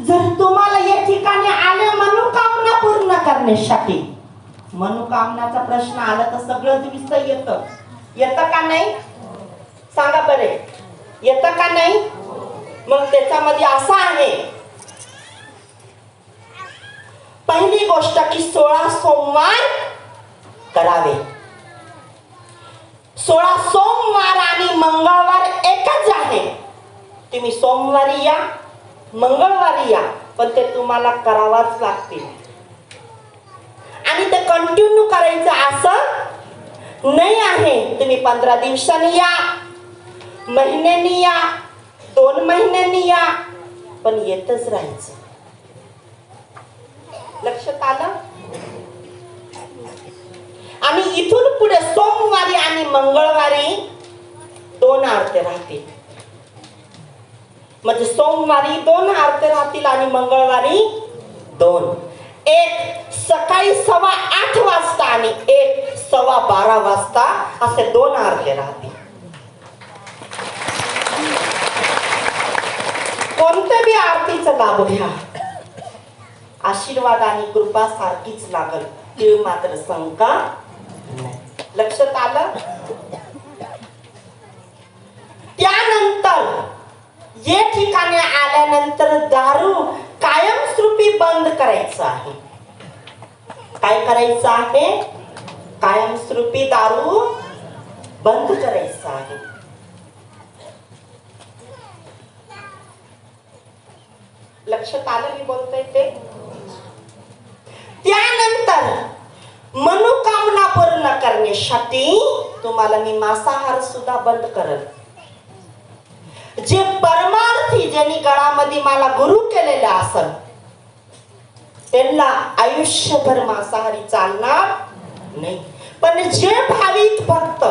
जर तुम्हाला या ठिकाणी आले मनोकामना पूर्ण करण्यासाठी, मनोकामनाचा प्रश्न आला तर सगळं दिसतं येतं. येतं का नाही सांगा बरे, येतं का नाही? मग त्याच्यामध्ये असं आहे, पहिली गोष्ट की 16 सोमवार करावे. 16 सोमवार आणि मंगळवार एकच आहे. तुम्ही सोमवारी या, मंगळवारी या, पण ते तुम्हाला करावाच लागतील. आणि ते कंटिन्यू करायचं असं नाही आहे. तुम्ही 15 दिवसांनी या, महिन्यानी या, 2 महिन्यांनी या, पण येतच राहायचं. लक्षात आलं? आणि इथून पुढे सोमवारी आणि मंगळवारी 2 आरती राहतील. म्हणजे सोमवारी 2 आरती राहतील आणि मंगळवारी 2. एक सकाळी 8:15 वाजता आणि एक 12:15 वाजता असे 2 आरती राहतील. कोणत्या बी आरतीचा लाभ घ्या, आशीर्वाद आणि कृपा सारखीच लागल, ती मात्र शंका नाही. लक्षात आलं? त्यानंतर या ठिकाणी आल्यानंतर दारू कायमस्वरूपी बंद करायचं आहे. काय करायचं आहे? कायमस्वरूपी दारू बंद करायचं आहे. लक्षात आलं मी बोलतोय ते? त्यानंतर मनोकामना पूर्ण करण्यासाठी तुम्हाला मी मांसाहार सुद्धा बंद करल. जे परमार्थी ज्यांनी गळामध्ये मला गुरु केलेले असल त्यांना आयुष्यभर मांसाहारी चालणार नाही. पण जे भाविक भक्त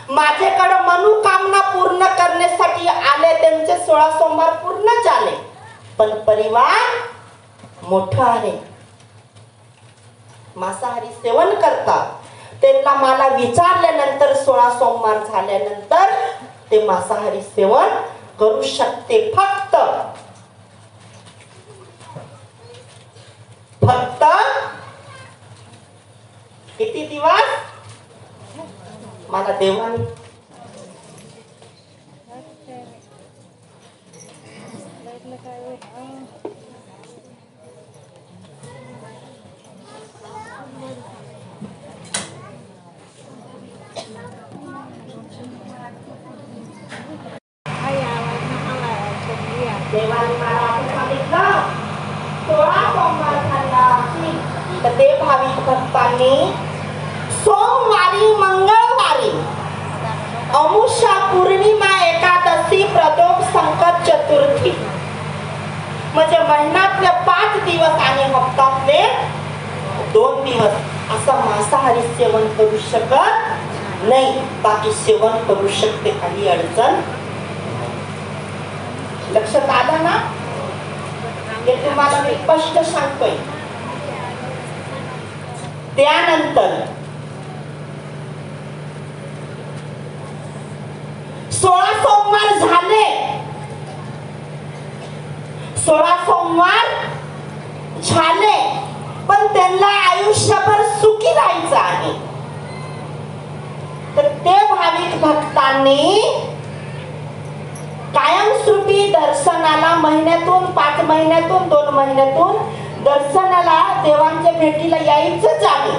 माझ्याकडे मनोकामना पूर्ण करण्यासाठी आले, त्यांचे 16 सोमवार पूर्ण झाले, पण परिवार मोठा आहे, मांसाहारी सेवन करतात, त्यांना मला विचारल्यानंतर 16 सोमवार झाल्यानंतर ते मांसाहारी सेवन करू शकते. फक्त किती दिवस? मला देवाने ते भाविक भक्तांनी सोमवारी, मंगळवारी, अमुषा, पौर्णिमा, एकादशी, प्रदोष, संकट चतुर्थी म्हणजे महिन्यातले 5 दिवस आणि हप्त्यातले 2 दिवस असं मांसाहारी सेवन करू शकत नाही. बाकी सेवन करू शकते, काही अडचण. लक्षात आलं ना? हे तुम्हाला मी स्पष्ट सांगतोय. त्यानंतर 16 सोमवार झाले, 16 सोमवार झाले, पण त्यांना आयुष्यभर सुखी राहायचं आहे. तर ते भाविक भक्तांनी कायमस्वरूपी दर्शनाला महिन्यातून, 5 महिन्यातून, 2 महिन्यातून दर्शनाला देवांच्या भेटीला यायचंच आहे.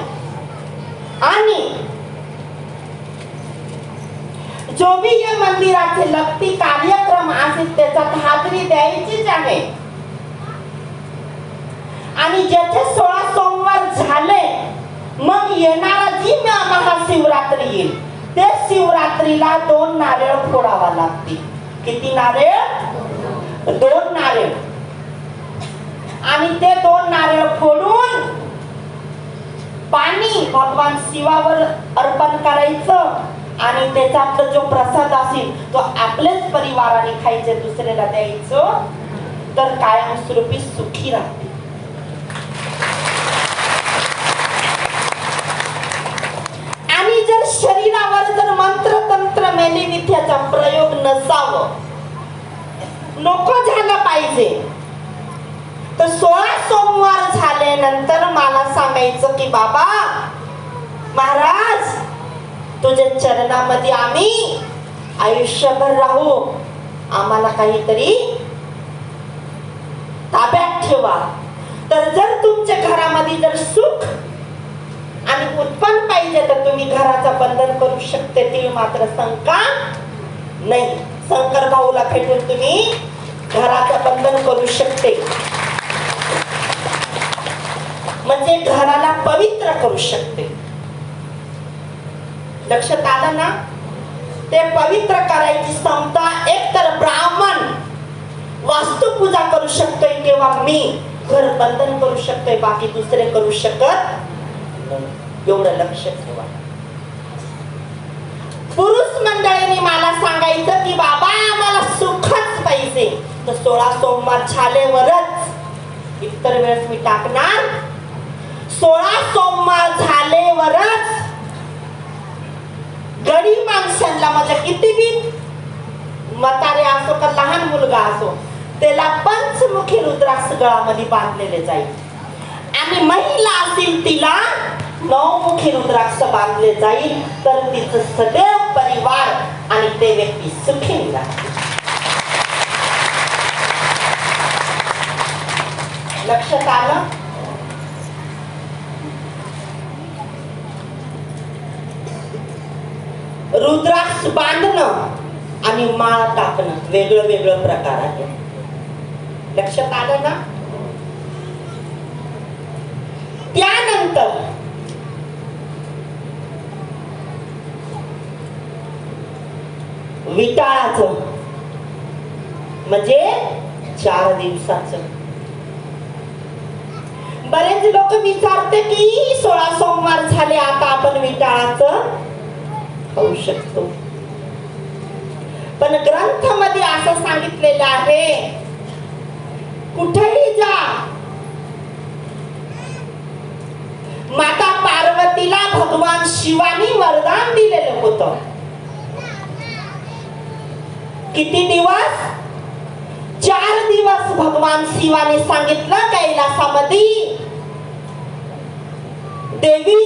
आणि जो भी या मंदिराचे लगती कार्यक्रम असेल त्याच्यात हाजरी द्यायचीच आहे. आणि ज्याचे 16 सोमवार झाले, मग येणारा जी महाशिवरात्री येईल, ते शिवरात्रीला 2 नारळ फोडावा लागतील. किती नारळ? 2 नारळ. आणि ते 2 नारळ फोडून पाणी भगवान शिवावर अर्पण करायचं आणि त्याच्यातला जो प्रसाद असेल तो आपल्याच परिवाराने खायचे, दुसऱ्याला द्यायचं, तर कायमस्वरूपी सुखी राहते. आणि जर शरीरावर जर मंत्र तंत्र मेली विद्याचा प्रयोग नसावं नको झालं पाहिजे. तर 16 सोमवार झाल्यानंतर मला सांगायचं की बाबा महाराज तुझ्या चरणामध्ये आम्ही आयुष्यभर राहू, आम्हाला काहीतरी ताब्यात ठेवा. तर जर तुमच्या घरामध्ये जर सुख आणि उत्पन्न पाहिजे तर तुम्ही घराचं बंधन करू शकते, ती मात्र शंका नाही. शंकर भाऊला भेटून तुम्ही घराचं बंधन करू शकते, म्हणजे घराला पवित्र करू शकते. लक्षात आलं ना? ते पवित्र करायची क्षमता एकतर ब्राह्मण वास्तुपूजा करू शकतोय किंवा मी घर बंधन करू शकतोय, बाकी दुसरे करू शकत नाही. एवढं लक्ष ठेवा. पुरुष मंडळींनी मला सांगायचं की बाबा आम्हाला सुखच पाहिजे, तर 16 सोमवार झाल्यावरच, इतर वेळेस मी टाकणार 16 सोमवार झाल्यावरच गडी माणसांना, म्हणजे किती बी म्हातारे असो का लहान मुलगा असो, त्याला पंचमुखी रुद्राक्ष गळामध्ये बांधलेले जाईल. आणि महिला असेल तिला 9 मुखी रुद्राक्ष बांधले जाईल, तर तिचं सदैव परिवार आणि ते व्यक्ती सुखी राहतील. लक्षात आलं? रुद्राक्ष बांधणं आणि माळ टाकणं वेगळं वेगळं प्रकार आहे. लक्षात आलं ना? त्यानंतर विटाळाचं म्हणजे 4 दिवसाचं. बरेच लोक विचारते की 16 सोमवार झाले आता आपण विटाळाचं खाऊ शकतो, पण ग्रंथामध्ये असं सांगितलेलं आहे, कुठेही जा, माता पार्वतीला भगवान शिवानी वरदान दिलेलं होतं. किती दिवस? 4 दिवस भगवान शिवाने सांगितलं कैलासामध्ये, देवी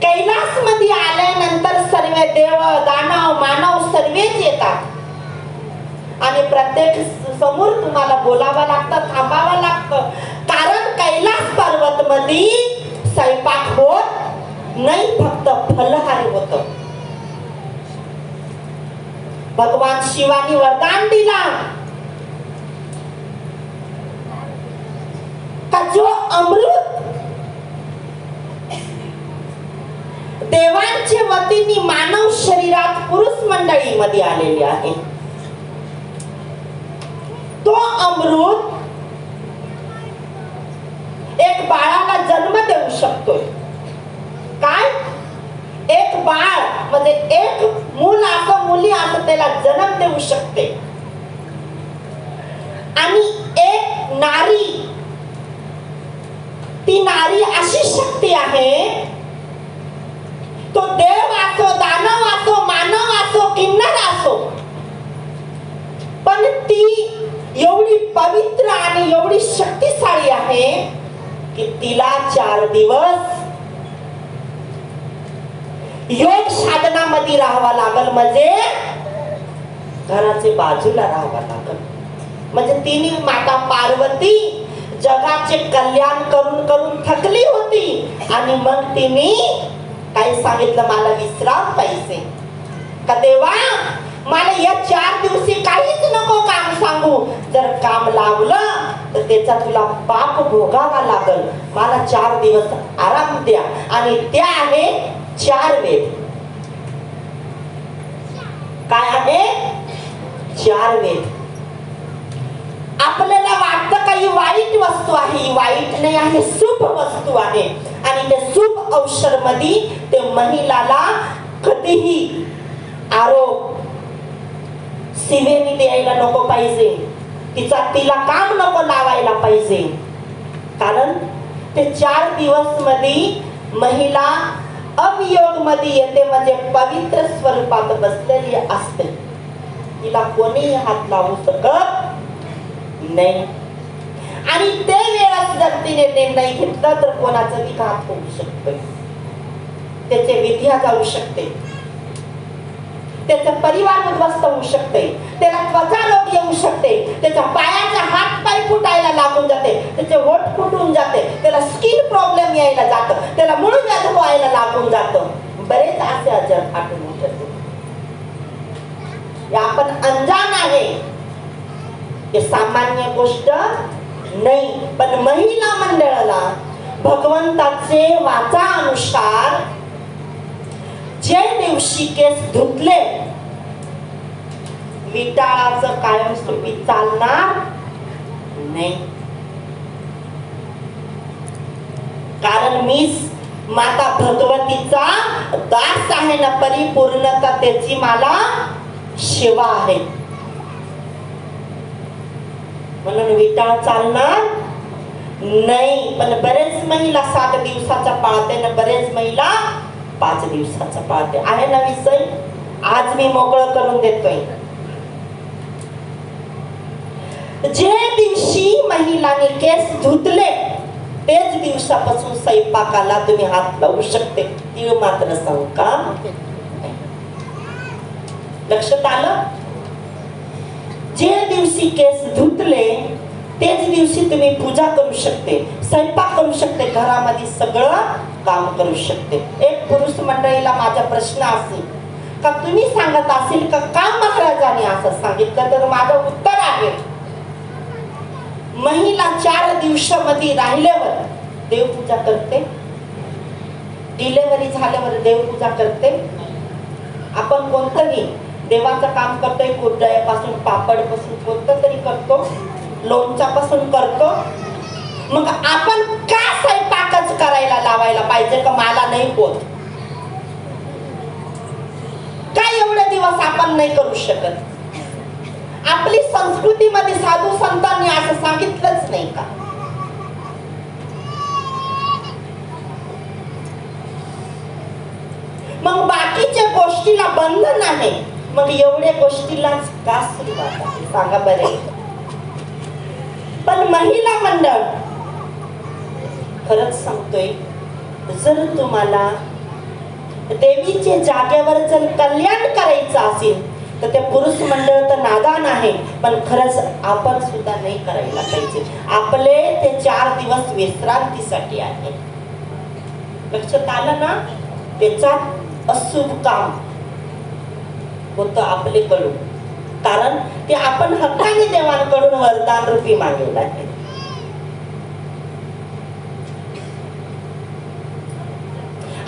कैलास मध्ये आल्यानंतर सर्व देव दानव मानव सर्वच येतात आणि प्रत्येक समोर तुम्हाला बोलावं लागतं, थांबावं लागतं, कारण कैलास पर्वत मध्ये स्वयंपाक होत नाही, फक्त फलहारी होत. भगवान शिवानी वरदान दिला का जो अमृत देवांच्या वतीने मानव शरीरात पुरुष मंडळी मध्ये आलेले आहे, तो अमृत एक बाळाला जन्म देऊ शकतोय. काय? एक बाळ म्हणजे एक मूल असं मुली असं त्याला जन्म देऊ शकते. आणि एक नारी, ती नारी अशी शक्ती आहे, तो देव असो, दानव असो, मानव असो, किन्नर असो, पण ती एवढी पवित्र आणि एवढी शक्तिशाली आहे की तिला 4 दिवस योग साधनामध्ये राहावं लागल, म्हणजे घराच्या बाजूला राहावं लागल. म्हणजे तिने माता पार्वती जगाचे कल्याण करून करून थकली होती आणि मग तिने काय सांगितलं, मला विश्राम पाहिजे. का देवा मला या 4 दिवशी काहीच नको काम सांगू, जर काम लावलं तर त्याचा तुला पाप भोगावा लागल, मला 4 दिवस आराम द्या. आणि त्या आहे 4 वेद. काय आहे? 4 वेद. आपल्याला वाटतं काही वाईट वस्तू आहे, वाईट नाही आहे, शुभ वस्तू आहे. आणि त्या शुभ औषध मध्ये ते महिलाला कधीही आरोप शिवेनी द्यायला नको पाहिजे, तिला काम नको लावायला पाहिजे, कारण ते 4 दिवस मध्ये महिला अवयोग मध्ये येते, म्हणजे पवित्र स्वरूपात बसलेली असते. तिला कोणीही हात लावू शकत नाही. आणि ते वेळात जर तिने निर्णय घेतला तर कोणाचं विघात होऊ शकते, त्याचे विद्या जाऊ शकते, त्याचा परिवार उद्ध्वस्त होऊ शकते, त्याला त्वचा रोग येऊ शकते, त्याच्या पायाचा हात पाय फुटायला लागून जाते, त्याचे ओठ फुटून जाते, त्याला स्किन प्रॉब्लेम यायला जातं, त्याला मूळव्याध व्हायला लागून जातं. बरेच असे आजार आठवून उठते. आपण अनजाण आहे, हे सामान्य गोष्ट नाही. पण महिला मंडळाला भगवंताचे वाचानुसार जे दिवशी केस धुतले, विटाळाचं कायमस्वरूपी चालणार नाही. कारण मी माता भगवतीचा दास आहे ना, परिपूर्णता त्याची मला सेवा आहे. म्हणून विटाळ चालणार नाही. पण बरेच महिला 7 दिवसाचा पाळते ना, बरेच महिला 5 दिवसाचा पाळते. आहे ना विषय, आज मी मोकळं करून देतोय. जे दिवशी महिलांनी केस धुतले तेच दिवसापासून स्वयंपाकाला तुम्ही हात लावू शकते. तीळ मात्र सांगू का? लक्षात आलं? जे दिवशी केस धुतले तेच दिवशी तुम्ही पूजा करू शकते, स्वयंपाक करू शकते, घरामध्ये सगळं काम करू शकते. एक पुरुष मंडळीला माझा प्रश्न असेल का, तुम्ही सांगत असेल का महाराजांनी असं सांगितलं, तर माझं उत्तर आहे, महिला 4 दिवसामध्ये राहिल्यावर देवपूजा करते, डिलेव्हरी झाल्यावर देवपूजा करते. आपण कोणतंही देवाचं काम करतोय, कुरडयापासून पापड पासून कोणतं तरी करतो, लोणच्यापासून करतो. मग आपण का स्वयंपाकच करायला लावायला पाहिजे का मला नाही होत? काय एवढे दिवस आपण नाही करू शकत? आपली संस्कृतीमध्ये साधू संतांनी असं सांगितलंच नाही का? मग बाकीच्या गोष्टीला बंधन आहे, मग एवढ्या गोष्टीलाच का सुरुवात आहे सांगा बरे? पण महिला मंडळ खरंच सांगतोय, जर तुम्हाला देवीच्या जागेवर जर कल्याण करायचं असेल तर ते पुरुष मंडळ तर नादान आहे, पण खरंच आपण सुद्धा नाही करायला पाहिजे. आपले ते 4 दिवस विश्रांतीसाठी आहे. लक्षात आलं ना? त्याच्यात अशुभ काम होतं आपल्याकडून, कारण ते आपण हक्काने देवांकडून वरदान रूपी मागवलं आहे.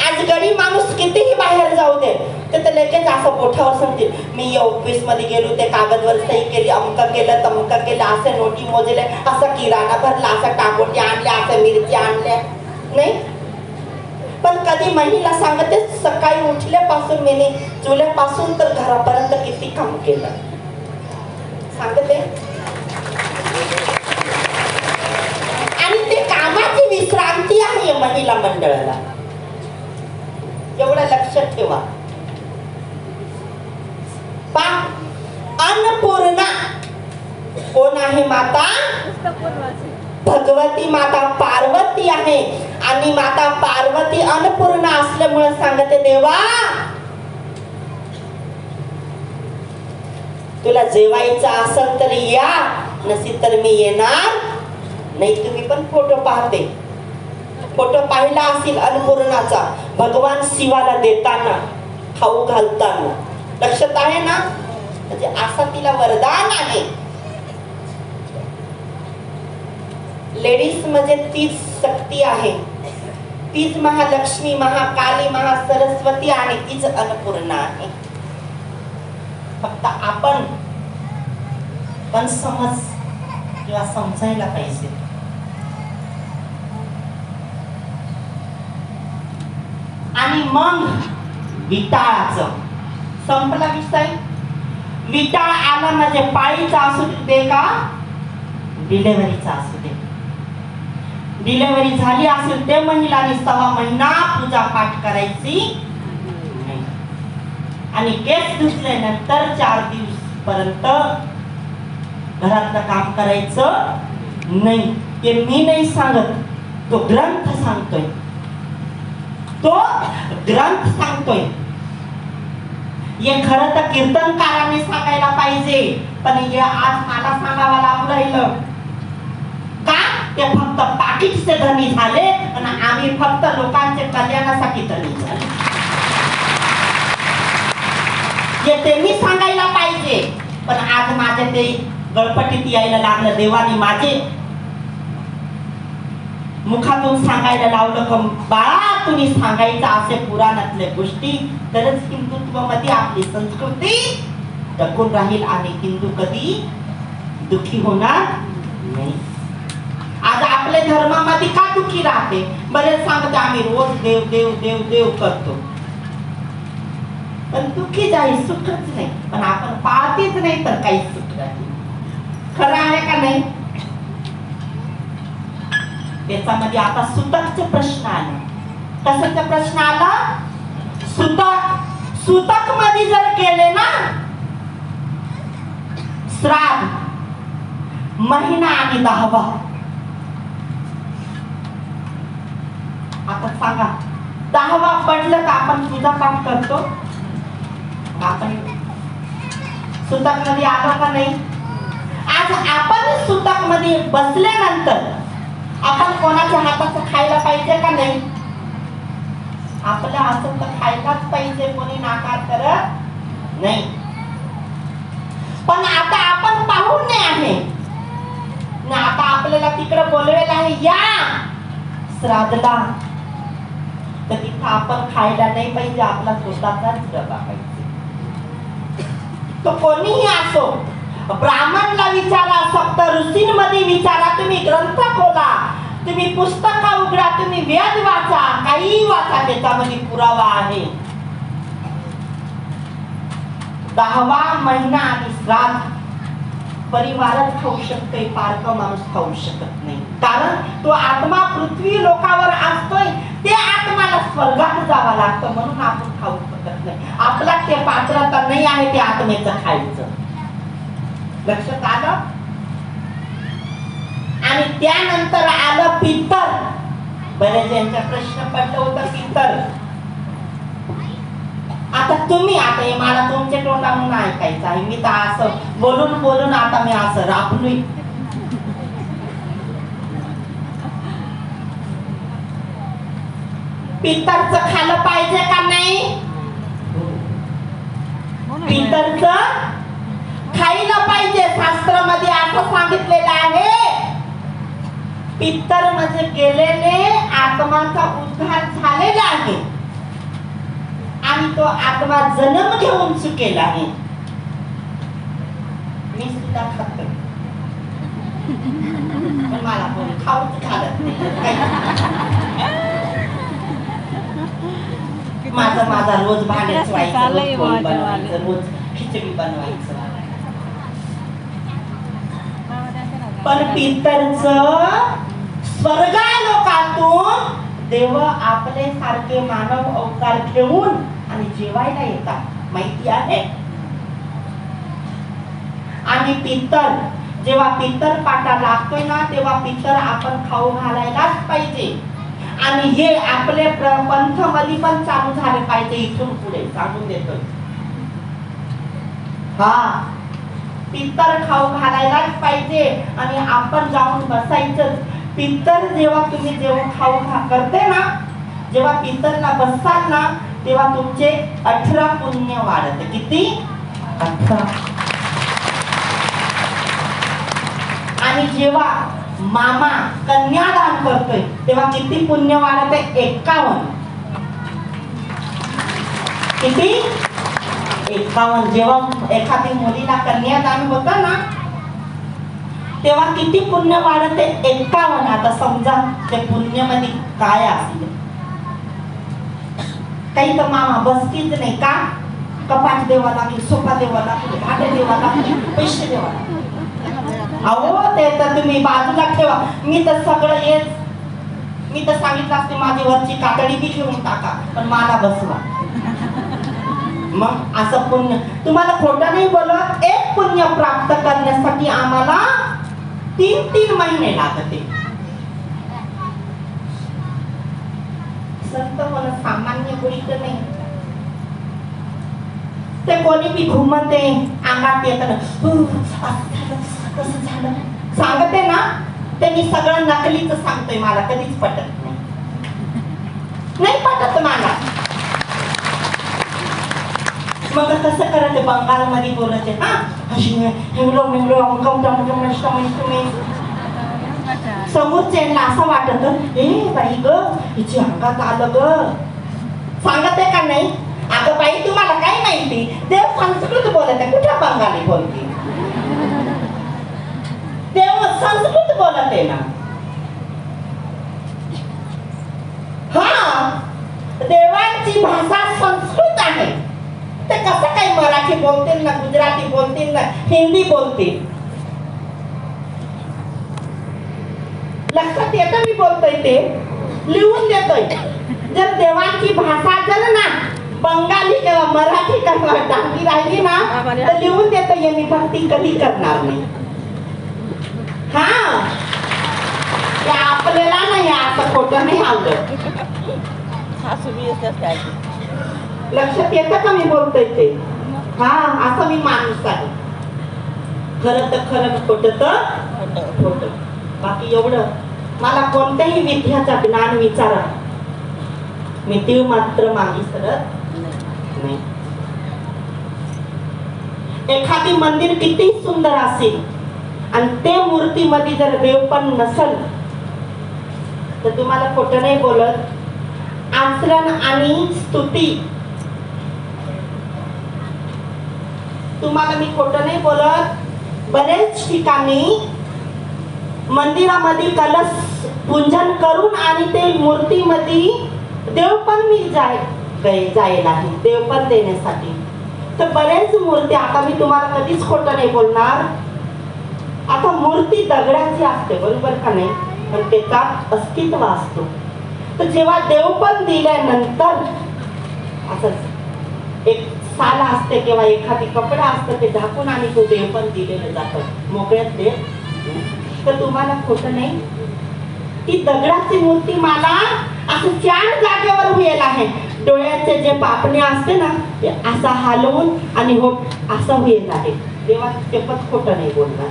आज गरीब माणूस कितीही बाहेर जाऊ दे, तर लगेच असं बोठावर सांगतील, मी ऑफिस मध्ये गेलो, ते कागदवर सही केली, अमका केलं तमका केलं, असं नोटी मोजले, असं किराणा भरला, असं टाकोटी आणल्या, असं मिरची आणल्या. नाही, पण कधी महिला सांगते सकाळी उठल्यापासून मी चुल्यापासून तर घरापर्यंत किती काम केलं सांगते. आणि ते कामाची विश्रांती आहे महिला मंडळाला, एवढं लक्षात ठेवा. अन्नपूर्णा कोण आहे? माता भगवती, माता पार्वती आहे. आणि माता पार्वती अन्नपूर्णा असल्यामुळे सांगते, देवा तुला जेवायचं असेल तर या, नसेल तर मी येणार नाही. तुम्ही पण फोटो पाहते, फोटो पाहिला असेल अन्नपूर्णाचा, भगवान शिवाला देताना, खाऊ घालताना. लक्षात आहे ना? म्हणजे असं तिला वरदान आहे. लेडीज म्हणजे तीच शक्ती आहे, तीच महालक्ष्मी, महाकाली, महासरस्वती आणि तीच अन्नपूर्णा आहे. फक्त आपण पण समज किंवा समजायला पाहिजे. आणि मग विटाळाचं संपला विषय. विटाळ आला म्हणजे पाळीचा असू दे का डिलेव्हरीचा असू दे, डिलेव्हरी झाली असेल ते महिलांनी 6 महिना पूजा पाठ करायची नाही. आणि केस धुतल्यानंतर 4 दिवस पर्यंत घरातलं काम करायचं नाही. ते मी नाही सांगत, तो ग्रंथ सांगतोय, तो ग्रंथ सांगतोय. हे खरं तर कीर्तनकारांनी सांगायला पाहिजे, पण हे आज मला सांगावं लागू राहिलं का? ते फक्त पाकिटचे धनी झाले आणि आम्ही फक्त लोकांचे कल्याणासाठी धनी झाले. हे त्यांनी सांगायला पाहिजे, पण आज माझे ते गळपटीत यायला लागलं. देवाने माझे मुखातून सांगायला लावलं का बाळा तुम्ही सांगायचं असे पुराणातल्या गोष्टी, तरच हिंदुत्वामध्ये आपली संस्कृती टिकून राहील आणि हिंदू कधी दुखी होणार नाही. आज आपल्या धर्मामध्ये का दुखी राहते? बरेच सांगते आम्ही रोज देव देव देव देव करतो, पण दुखी जाईल, सुखच नाही. पण आपण पाहतेच नाही तर काही सुख नाही. खरं आहे का नाही? त्याच्यामध्ये आता सुतकचे प्रश्न आले. कशाचा प्रश्न आला? सुतक. सुतक मध्ये जर केले ना श्राद्ध, महिना आणि 10वा, आता सांगा 10वा पडलं तर आपण पूजा पाठ करतो? आपण सुतक मध्ये आलो का नाही? आज आपण सुतक मध्ये बसल्यानंतर आपण कोणाच्या हाताचं खायला पाहिजे का नाही? आपल्या हातात तर खायलाच पाहिजे, कोणी नाकार करत नाही. पण आता आपण पाहुणे आहे ना, आता आपल्याला तिकडे बोलवेलं आहे या श्राद्धला, तर तिथं आपण खायला नाही पाहिजे, आपला स्वतःचाच डबा पाहिजे. तो कोणीही असो, ब्राह्मणला विचारा, सप्त ऋषींमध्ये विचारा, तुम्ही ग्रंथ खोला, तुम्ही पुस्तक उघडा, तुम्ही वेद वाचा, काही वाचा, त्याच्यामध्ये पुरावा आहे. 10वा महिना आणि श्राद्ध परिवारच खाऊ शकते, पारक माणूस खाऊ शकत नाही. कारण तो आत्मा पृथ्वी लोकावर असतोय, ते आत्माला स्वर्गात जावं लागतं, म्हणून आपण खाऊ शकत नाही. आपला ते पात्रता नाही आहे ते आत्मेचं खायचं. लक्षात आलं? आणि त्यानंतर आलं पितर. बरेच यांचा प्रश्न पडला होता पितर. आता तुम्ही, आता हे मला तुमच्या तोंडावरून ऐकायचं आहे. मी तर असं बोलून बोलून आता मी असं राबलोय. पितरचं खाल्लं पाहिजे का नाही? पितरचं खायला पाहिजे. शास्त्रामध्ये असं सांगितलेलं आहे, पितर म्हणजे गेलेले आत्माचा उद्धार झालेला आहे आणि तो आत्मा जन्म घेऊन चुकेला आहे. मी सुद्धा खातो, पण मला कोणी खाऊच घालत नाही. माझा रोज भांड्याच व्हायचं, रोज पोळी बनवायचं, रोज खिचडी बनवायचं. पण पितरचं स्वर्गा लोकातून देव आपले सारखे मानव अवतार घेऊन आणि जेवायला येतात, माहिती आहे? आणि पितर जेव्हा पितर पाटा लागतोय ना, तेव्हा पितर आपण खाऊ घालायलाच पाहिजे. आणि हे आपले पंथमध्ये पण चालू झाले पाहिजे. इथून पुढे सांगून देतोय, हा पितर खाऊ घालायलाच पाहिजे. आणि आपण जाऊन बसायचं. पितर जेव्हा तुम्ही खाऊ करते ना, जेव्हा पितरला बसताल ना, तेव्हा तुमचे 18 पुण्य वाढते. किती? 18. आणि जेव्हा मामा कन्यादान करतोय तेव्हा किती पुण्य वाढते? 51. किती? 51. जेव्हा एखादी मुलीला कन्यादान होतं ना, तेव्हा किती पुण्य वाढते? 51. आता समजा ते पुण्यामध्ये काय असेल, काही तर मामा बसतीच नाही का? कपाट देवा लागली, सोफा देवा लागली, भांडे देवा लागली, पैसे देवा लागले. अहो ते तर तुम्ही बाजूला ठेवा. मी तर सगळं हेच, मी तर सांगितलं असते माझी वरची कातडी बी घेऊन टाका, पण मला बसवा. मग असं पुण्य तुम्हाला खोटं नाही बोलत. एक पुण्य प्राप्त करण्यासाठी आम्हाला 3-3 महिने लागते. संत होणं सामान्य गोष्ट नाही. ते कोणी बी घुमते अंगात येत कसं झालं सांगते ना, त्यांनी सगळं नकलीच सांगतोय. मला कधीच पटत नाही पटत मला. मग कसं करायचं बंगालमध्ये बोलायचे हा हिंगलो मिंगलो अमकम टमकम नष्टम तुम्ही समोरच्यांना असं वाटत ए बाई ग हिची अंगात आलं ग. सांगते का नाही? अगं बाई तुम्हाला काय माहिती, देव संस्कृत बोलत आहे कुठं बंगाली बोलते. देव संस्कृत बोलत आहे ना. हा देवांची भाषा संस्कृत आहे. ते कसं काही मराठी बोलतील ना, गुजराती बोलतील ना, हिंदी बोलतील. लक्षात येतं मी बोलतोय ते लिहून देतोय. जर देवांची भाषा जर ना बंगाली किंवा मराठी किंवा डांगी राहिली ना तर लिहून देतोय मी भक्ती कधी करणार नाही. हा आपल्याला नाही असं खोटं नाही आवडत. लक्षात येतं का मी बोलतोय ते? हा असं मी माणूस आहे. खरं तर खरं, खोटं तर खोटं. बाकी एवढं मला कोणत्याही विद्याचा ज्ञान विचारा, मी तीळ मात्र मागे सरत नाही. एखादी मंदिर किती सुंदर असेल आणि ते मूर्तीमध्ये जर देव पण नसल तर तुम्हाला खोटं नाही बोलत. आचरण आणि स्तुती तुम्हाला मी खोटं नाही बोलत. बरेच ठिकाणी मंदिरामध्ये कलश पूजन करून आणि ते मूर्तीमध्ये देव पण मी जायला आहे देव पण देण्यासाठी. तर बरेच मूर्ती आता मी तुम्हाला कधीच खोटं नाही बोलणार. आता मूर्ती दगडाची असते बरोबर का नाही, पण त्याचा अस्तित्व असतो. तर जेव्हा देव पण दिल्यानंतर असं एक साला असते किंवा एखादी कपडा असतं ते झाकून आणि तो देव पण दिलेलं जातं मोकळ्यात देव. तर तुम्हाला खोटं नाही, ती दगडाची मूर्ती मला असं 4 जागेवर होईल आहे. डोळ्याचे जे पापणे असते ना ते असा हलवून आणि होठ असं होईल आहे. देवा शपथ खोटं नाही बोलणार.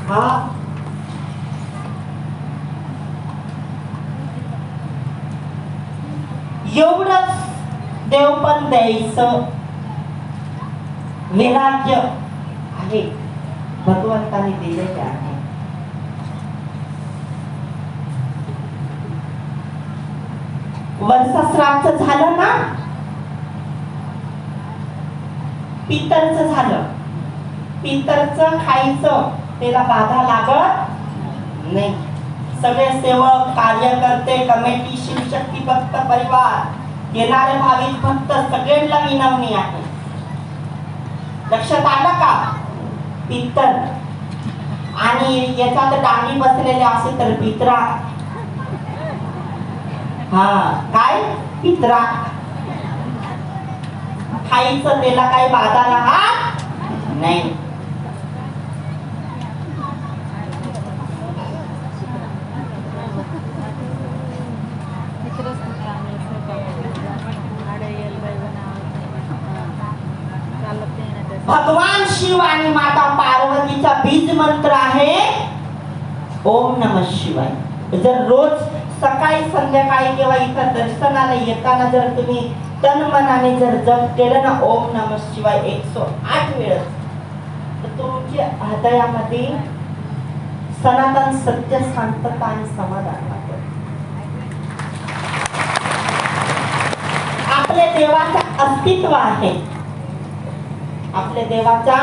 हा एवढंच देव पण द्यायचं वैराग्य आहे भगवंताने दिलेले आहे. वर्षश्राद्ध झालं ना, पितरचं झालं, पितरचं खायचं त्याला बाधा लागत नाही. सगळे सेवक कार्यकर्ते कमिटी शिवशक्ती भक्त परिवार येणारे भाविक भक्त सगळ्यांना विनवणी आहे. लक्षात आलं का? पितर आणि याच्यात डांगी बसलेले असे तर पित्रा. हा काय पित्रा खायचं त्याला काही बाधा राहत नाही. भगवान शिव आणि माता पार्वतीचा बीज मंत्र आहे ओम नमः शिवाय. जर रोज सकाळी संध्याकाळी किंवा इथं दर्शनाला येताना जर तुम्ही तन मनाने जर जप केलं ना ओम नमः शिवाय 108 वेळेस, तर तुमच्या हृदयामध्ये सनातन सत्य शांतता आणि समाधान वाटेल. आपल्या देवाचं अस्तित्व आहे, आपल्या देवाचा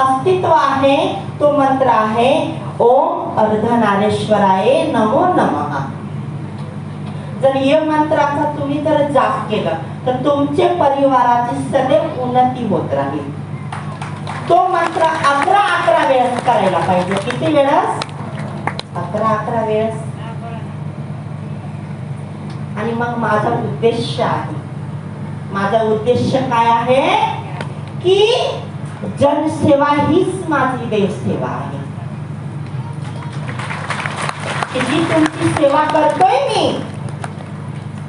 अस्तित्व आहे. तो मंत्र आहे ओम अर्धनारेश्वराय नमो नमः. जर या मंत्राचा तुम्ही जर जाप केला तर तुमच्या परिवाराची सदैव उन्नती होत राहील. तो मंत्र 11 वेळेस करायला पाहिजे. किती वेळेस? 11 वेळेस. आणि मग माझा उद्देश आहे. माझा उद्देश काय आहे की जनसेवा हीच माझी देवसेवा आहे. जी तुमची सेवा करतोय मी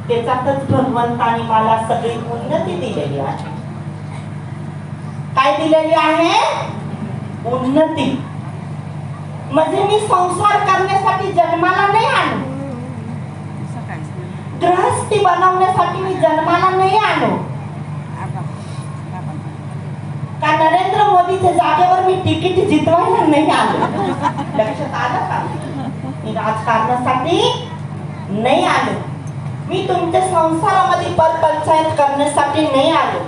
त्याच्यातच भगवंताने मला सगळी उन्नती दिलेली आहे. काय दिलेली आहे? उन्नती. म्हणजे मी संसार करण्यासाठी जन्माला नाही आलो, गृहस्थी बनवण्यासाठी मी जन्माला नाही आलो. का नरेंद्र मोदीच्या जागेवर मी तिकीट जितवायला नाही आलो. लक्षात आलं का? मी राजकारणासाठी नाही आलो. मी तुमच्या संसारामध्ये परपंचायत करण्यासाठी नाही आलो.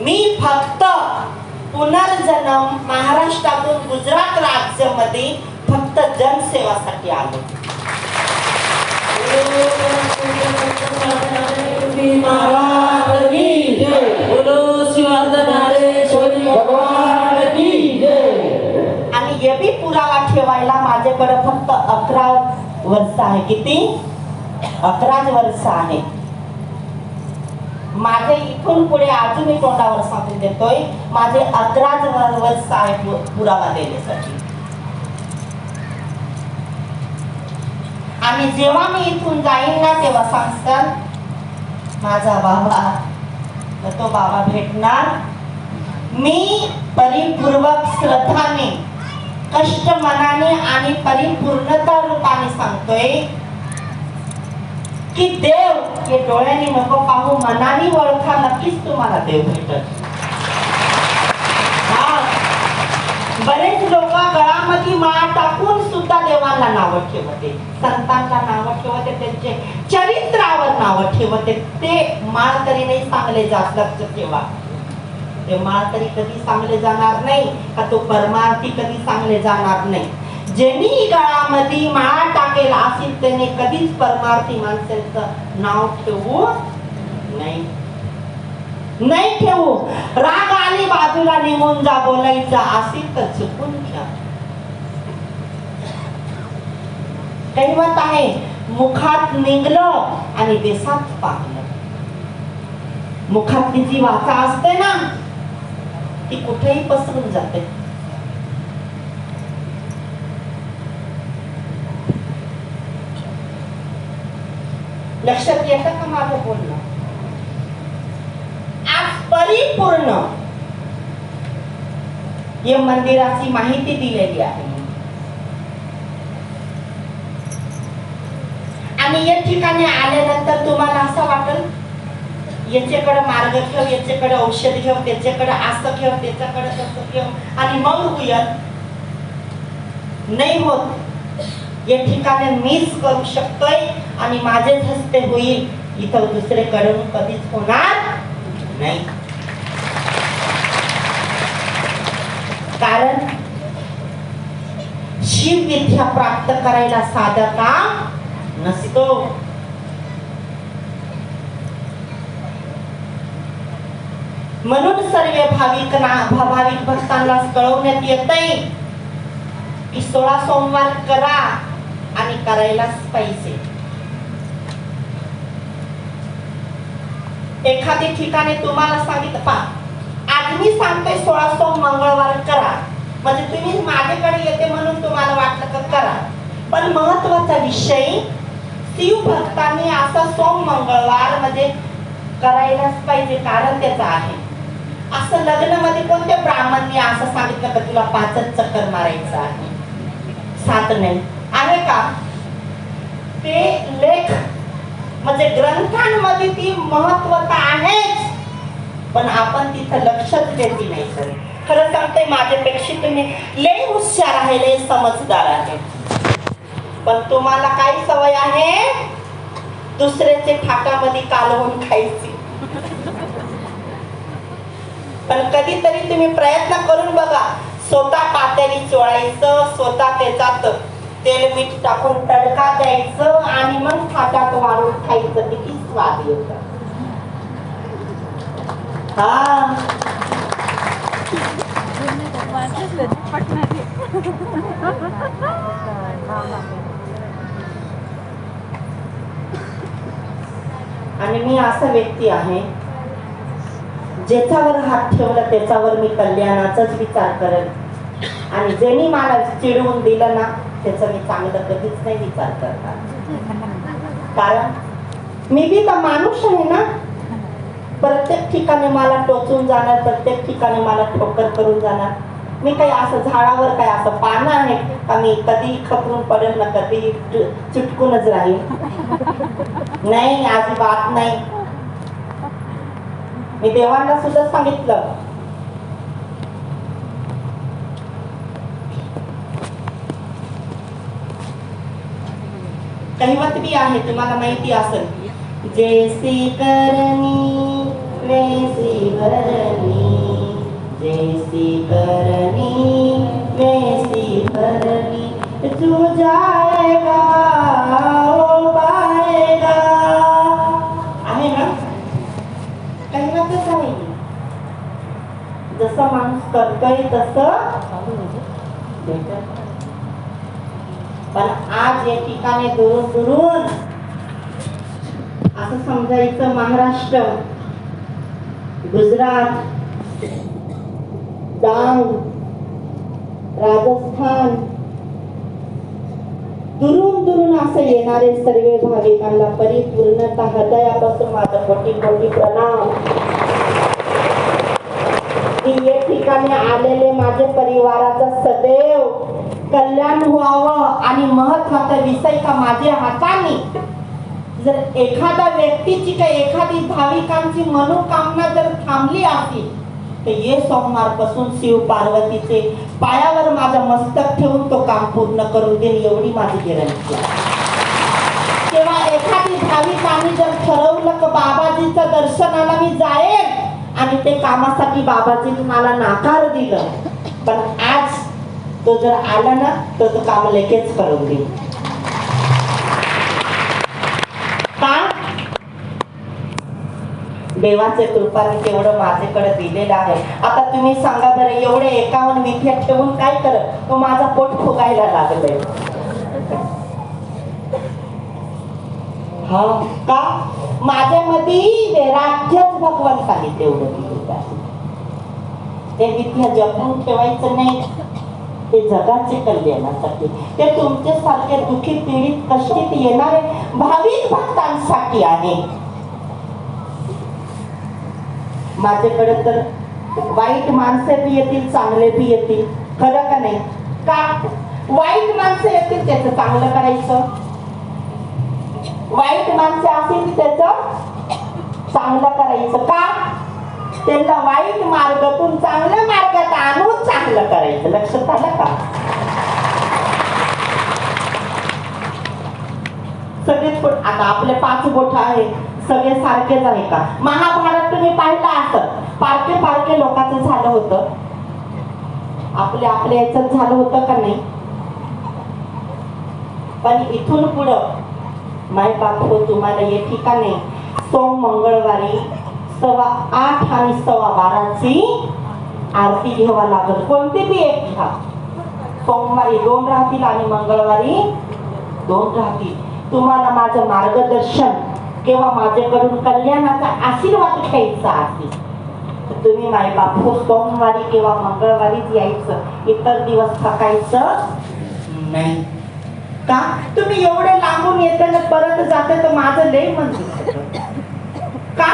मी फक्त पुनर्जन्म महाराष्ट्रातून गुजरात राज्यामध्ये फक्त जनसेवासाठी आलो. आणि हे बी पुरावा ठेवायला माझ्याकडे फक्त 11 वर्ष आहे. किती? 11 वर्ष आहे. माझे इथून पुढे अजूनही तोंडावर सांगून देतोय, माझे 11 वर्ष आहे पुरावा देण्यासाठी. आणि जेव्हा मी इथून जाईन ना तेव्हा सांगतात माझा बाबा, तो बाबा भेटणार. मी परिपूर्वक श्रद्धाने, कष्ट मनाने आणि परिपूर्णता रूपाने सांगतोय की देव हे डोळ्याने नको पाहू, मनाने ओळखा, नक्कीच तुम्हाला देव भेटल. बरेच लोक गळामध्ये माळ टाकून सुद्धा देवाला नाव ठेवते, संतांना नाव ठेवते, त्यांचे चरित्रावर नाव ठेवते. ते माळ तरी नाही चांगले जात. लक्ष ठेवा, ते माळ तरी कधी चांगले जाणार नाही, का तो परमार्थी कधी चांगले जाणार नाही. ज्यांनी गळामध्ये माळ टाकेल असेल त्याने कधीच परमार्थी माणसाचं नाव ठेवू नाही. नाही ठेवू. राग आली बाजूला निघून जा, बोलायचं असेल तर चुकून घ्या. कहिवत आहे, मुखात निघलं आणि देशात पाहलं. मुखातली जी वाचा असते ना ती कुठेही पसरून जाते. लक्षात येतं का माझं बोलणं? आज परिपूर्ण या मंदिराची माहिती दिलेली आहे. आणि या ठिकाणी आल्यानंतर तुम्हाला असं वाटेल याच्याकडे मार्ग ठेव, याच्याकडे औषध घेऊ, त्याच्याकडे असं घेऊ, त्याच्याकडे तसं घेऊ आणि मग होईल. नाही होत. या ठिकाणी मीच करू शकतोय आणि माझेच हस्ते होईल. इथं दुसरेकडून कधीच होणार नाही. कारण शिव विद्या प्राप्त करायला साधं काम नसतो. म्हणून सर्व भाविक भक्तांना कळवण्यात येतंय की 16 सोमवार करा आणि करायलाच पाहिजे. एखादी ठिकाणी तुम्हाला सांगितलं पा, आज मी सांगतोय 16 सोम मंगळवार करा, म्हणजे तुम्ही माझ्याकडे येते म्हणून तुम्हाला वाटलं तर करा. पण महत्वाचा विषय, शिव भक्तांनी असा सोम मंगळवार म्हणजे करायलाच पाहिजे. कारण त्याचं आहे. असं लग्नामध्ये कोणत्या ब्राह्मणांनी असं सांगितलं का तुला 5 चक्कर मारायचं आहे, 7 नाही आहे का? ते लेख म्हणजे ग्रंथांमध्ये ती महत्वता आहेच, पण आपण तिथं लक्षच देत नाही. सर खरं सांगते, माझ्यापेक्षा तुम्ही लय हुशार आहे, लय समजदार आहे. पण तुम्हाला काय सवय आहे? दुसऱ्याचे थाटामध्ये कालवून खायची. पण कधीतरी तुम्ही प्रयत्न करून बघा, स्वतः पातेली चोळायचं, स्वतः त्याच्यात तेल मीठ टाकून तडका द्यायचं आणि मग थाटात वाढून खायचं. किती स्वाद येतं. हा आणि मी असा व्यक्ती आहे ज्याच्यावर हात ठेवला त्याच्यावर मी कल्याणाचाच विचार करेल, आणि ज्यांनी मला चिडवून दिलं ना त्याचा मी चांगलं कधीच नाही विचार करणार. कारण मी बी तर माणूस आहे ना. प्रत्येक ठिकाणी मला टोचून जाणार, प्रत्येक ठिकाणी मला ठोकर करून जाणार. मी काही असं झाडावर काय असं पानं आहे का मी कधी खपरून पडेल ना कधी चिटकूनच राहील? नाही, अजिबात नाही. मी देवांना सुद्धा सांगितलं, कहिवत बी आहे, तुम्हाला माहिती असेल, जैसी करनी वैसी भरनी, जैसी करनी वैसी भरनी, तू जाएगा वो पाएगा. आहे ना, कहिवतच आहे. जसं माणूस करतोय तसं. पण आज या ठिकाणी दुरून दुरून असं समजायचं, महाराष्ट्र, गुजरात, डांग, राजस्थान, दुरून दुरून असं येणारे सर्व भाविकांना परिपूर्णतः हृदयापासून माझं कोटी कोटी प्रणाम. की या ठिकाणी आलेले माझे परिवाराचं सदैव कल्याण व्हावं. आणि महत्वाचा विषय का माझ्या हाताने जर एखाद्या व्यक्तीची का एखादी भाविकांची मनोकामना जर थांबली असेल तर ये सोमवार पासून शिव पार्वतीचे पायावर माझं मस्तक ठेवून तो काम पूर्ण करून देईल, एवढी माझी गॅरंटी आहे. तेव्हा एखादी भाविकांनी जर ठरवलं की बाबाजीचं दर्शनाला मी जाईल आणि ते कामासाठी बाबाजींनी मला नाकार दिलं, पण आज तो जर आला ना तर तो काम लगेच करून देईल. का? देवाचे कृपाने तेवढं माझ्याकडे दिलेलं आहे. आता तुम्ही सांगा बरं, एवढे 51 विद्या ठेवून काय करत? तो माझा पोट फुगायला लागलंय. हा का? माझ्यामध्ये वैराग्यच भगवंताने तेवढं दिलेलं आहे. ते विद्या जपून ठेवायचं नाही, ते जगाचे कल्याणासाठी, ते तुमच्यासारखे दुःखी पीडित कष्टीत येणारे भाविक भक्तांसाठी आहे. माझ्याकडे तर वाईट माणसे बी येतील, चांगले बी येतील. खरं का नाही? का? वाईट माणसं येतील त्याचं चांगलं करायचं, वाईट माणसे असेल त्याचं चांगलं करायचं. का? त्यांना वाईट मार्गातून चांगल्या मार्गात आणून चांगलं करायचं. लक्षात आलं का? सगळेच आता आपले 5 बोट आहे, सगळे सारखेच आहे का? महाभारत तुम्ही पाहिला असं पारखे पारखे लोकांचं झालं होतं, आपल्या याच्यात झालं होतं का नाही? पण इथून पुढं माय बाप तुम्हाला या ठिकाणी सोम मंगळवारी 8:15 आणि 12:15 आरती घ्यावा लागेल. कोणती बी एक घ्या. सोमवारी 2 राहतील आणि मंगळवारी 2 राहतील. तुम्हाला माझं मार्गदर्शन किंवा माझ्याकडून कल्याणाचा आशीर्वाद घ्यायचा असेल तर तुम्ही माय बापू सोमवारी किंवा मंगळवारीच यायचं, इतर दिवस थकायचं नाही. का? तुम्ही एवढे लांबून येते ना परत जाते तर माझं लय मन दुखतं. का?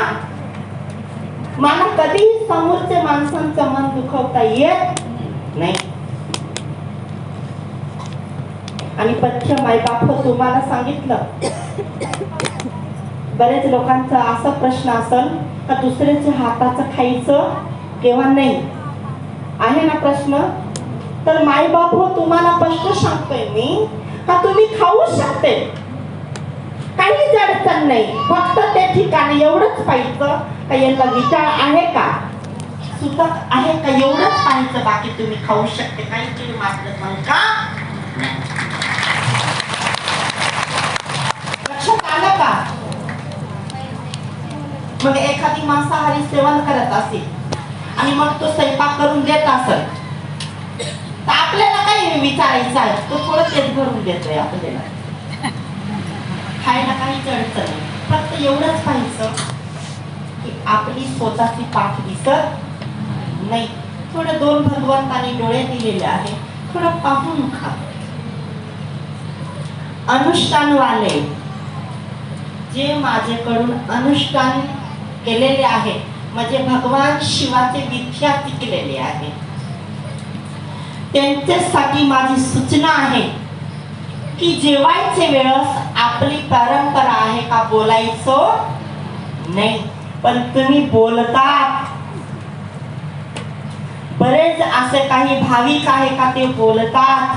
मला कधी समोरच्या माणसांचं मन दुखवता येत नाही. आणि पथ्य माय बाप तुम्हाला सांगितलं. बरेच लोकांचा असा प्रश्न असेल का दुसऱ्याच्या हाताचं खायचं किंवा नाही, आहे ना प्रश्न? तर माय बाप तुम्हाला स्पष्ट सांगतोय मी का तुम्ही खाऊ शकते, काहीच अडचण नाही. फक्त त्या ठिकाणी एवढंच पाहिजे का यांना विचार आहे का, सुतक आहे का, एवढंच पाहिजे. बाकी तुम्ही खाऊ शकते, काहीतरी मात्र शंका नाही. लक्षात आलं का? मग एखादी मांसाहारी सेवन करत असेल आणि मग तो स्वयंपाक करून देत असेल तर आपल्याला काही विचारायचं आहे, तो थोडं तेच भरून देतोय आपल्याला, खायला काहीच अडचण नाही. फक्त एवढंच पाहायचं की आपली स्वतःची पाठ दिसत नाही. थोडं दोन भगवंतांनी डोळे दिलेले आहे, थोडं पाहून खा. अनुष्ठानवाले जे माझ्याकडून अनुष्ठान केलेले आहे, म्हणजे भगवान शिवाचे विद्यार्थी केलेले आहे, त्यांच्यासाठी माझी सूचना आहे की जेवायचे वेळेस आपली परंपरा आहे का बोलायचं नाही, पण तुम्ही बोलतात. बरेच असे काही भाविक आहे का ते बोलतात.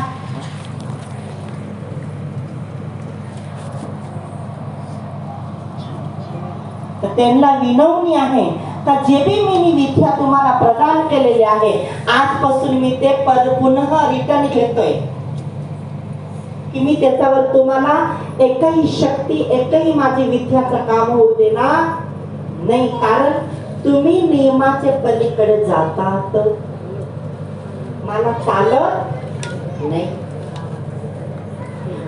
तर त्यांना विनवणी आहे का जे बी मी विद्या तुम्हाला प्रदान केलेले आहे, आजपासून मी ते पद पुन्हा रिटर्न घेतोय की मी त्याच्यावर तुम्हाला एकही शक्ती, एकही माझी विद्याचं काम होऊ देणार नाही. कारण तुम्ही नियमाचे पलीकडे जातात, मला चालत नाही.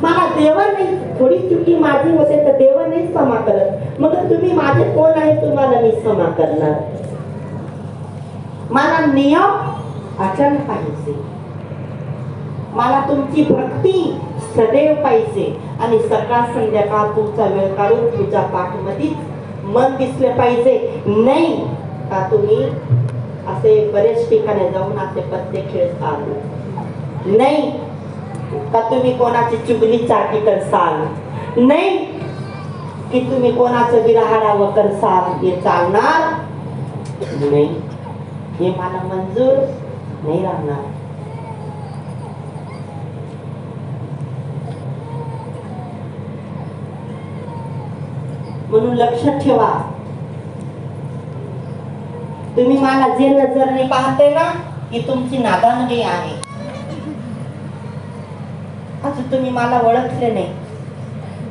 मला देवाने थोडी चुकी माझी होते तर देवाने क्षमा करत, मग तुम्ही माझे कोण आहे तुम्हाला मी क्षमा करणार. मला नियम आचरण पाहिजे, मला तुमची भक्ती सदैव पाहिजे आणि सकाळ संध्याकाळ तुमचा वेळ काढून पूजा पाठ मध्ये मन दिसले पाहिजे. नाही का तुम्ही असे बरेच ठिकाणी जाऊन असे पत्ते खेळताल, नाही का तुम्ही कोणाची चुगली चाटी करसाल, नाही की तुम्ही कोणाचं विरहाडावं करसाल, हे चालणार नाही. हे मला मंजूर नाही राहणार. म्हणून लक्षात ठेवा, तुम्ही मला जे नजरने पाहते ना, ही तुमची नादानगी आहे. अजून तुम्ही मला ओळखले नाही.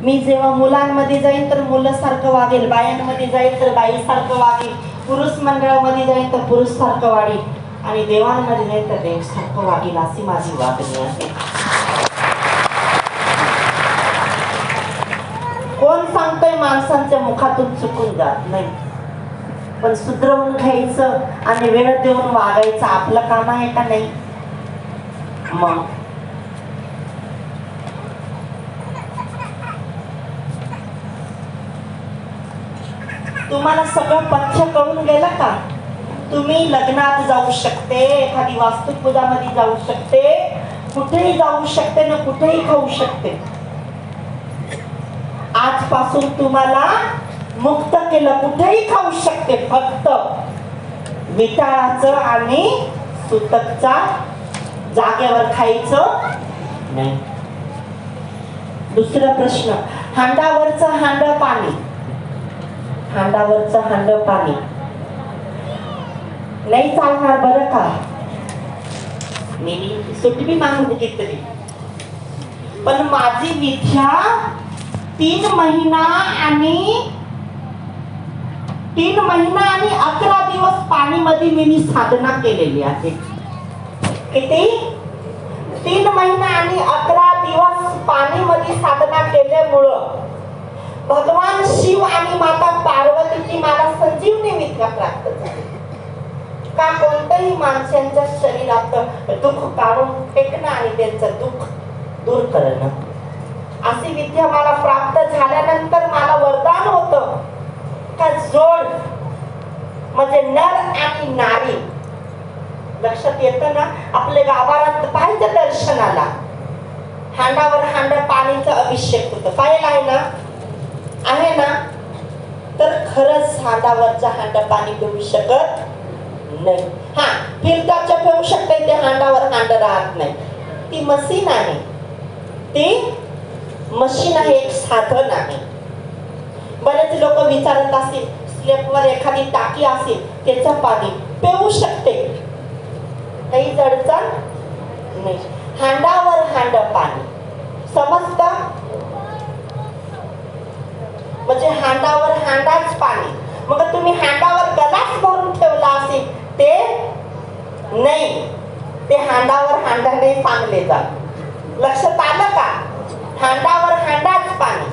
मी जेव्हा मुलांमध्ये जाईन तर मुलासारखं वागेल, बायांमध्ये जाईल तर बाईसारखं वागेल, पुरुष मंडळामध्ये जाईल तर पुरुष सारखं वागेल आणि देवांमध्ये जाईल तर देव सारखं वागेल. अशी माझी वागणी आहे. कोण सांगतोय माणसांच्या मुखातून चुकून जात नाही, पण सुधरवून घ्यायचं आणि वेळ देऊन वागायचं आपलं काम आहे का नाही. मग तुम्हाला सगळं पथ्य कळून गेलं का. तुम्ही लग्नात जाऊ शकते, एखादी वास्तुपूजामध्ये जाऊ शकते, कुठेही जाऊ शकते ना कुठेही खाऊ शकते. आजपासून तुम्हाला मुक्त केलं, कुठेही खाऊ शकते, फक्त विटाळाचं आणि सुतकचा जागेवर खायचं नाही. दुसरा प्रश्न, हांडावरचं हांड पाणी, हांडावरचं हांड पाणी नाही चालणार बरं का. मी सुटबी मागून घेतली, पण माझी विद्या 3 महिना आणि 11 दिवस पाणीमध्ये मी साधना केलेली आहे. किती? 3 महिना आणि 11 दिवस पाणीमध्ये साधना केल्यामुळं भगवान शिव आणि माता पार्वतीची मला संजीवनी विद्या प्राप्त झाली. का कोणत्याही माणसांच्या शरीरात दुःख काढून फेकणं आणि त्यांचं दुःख दूर करणं, अशी विद्या मला प्राप्त झाल्यानंतर मला वरदान होतं का जोड म्हणजे नर आणि नारी. लक्षात येतं ना, आपल्या गाभारात पाहिजे दर्शनाला हांडावर हांड पाणीचा अभिषेक होतं, पाहिलं आहे ना, आहे ना. तर खरंच हांडावरचा हांड पाणी पिऊ शकत नाही. हा, फिरताच्या पिऊ शकते, ते हांडावर हांड राहत नाही. ती मशीन आहे, ती मशीन आहे, एक साधन आहे. बरेच लोक विचारत असतील, स्लेपवर एखादी टाकी असेल त्याचं पाणी पिऊ शकते, काही अडचण नाही. हांडावर हांड पाणी समजतं, म्हणजे हांडावर हांडाच पाणी. मग तुम्ही हांडावर गलास भरून ठेवला असेल ते नाही, ते हांडावर हांडाने सांगले जात. लक्षात आलं का? हांडावर हांडाच पाणी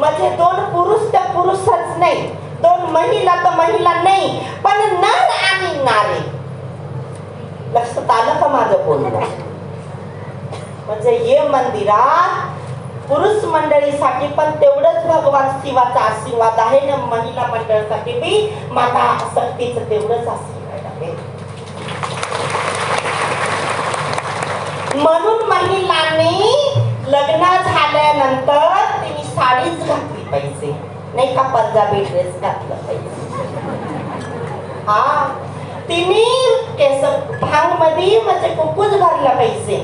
म्हणजे दोन पुरुष तर पुरुषच नाही, दोन महिला तर महिला नाही, पण नर आणि नारी. लक्षात आलं का माझं बोलणं? म्हणजे हे मंदिरात पुरुष मंडळीसाठी पण तेवढंच भगवान शिवाचा आशीर्वाद आहे ना, महिला मंडळासाठी बी माता शक्तीचं तेवढंच आशीर्वाद आहे. म्हणून महिलांनी लग्न झाल्यानंतर तिने साडीच घातली पाहिजे, नाही का पंजाबी ड्रेस घातला पाहिजे. हा, तिने केस भांग मध्ये म्हणजे कुकूच भरला पाहिजे,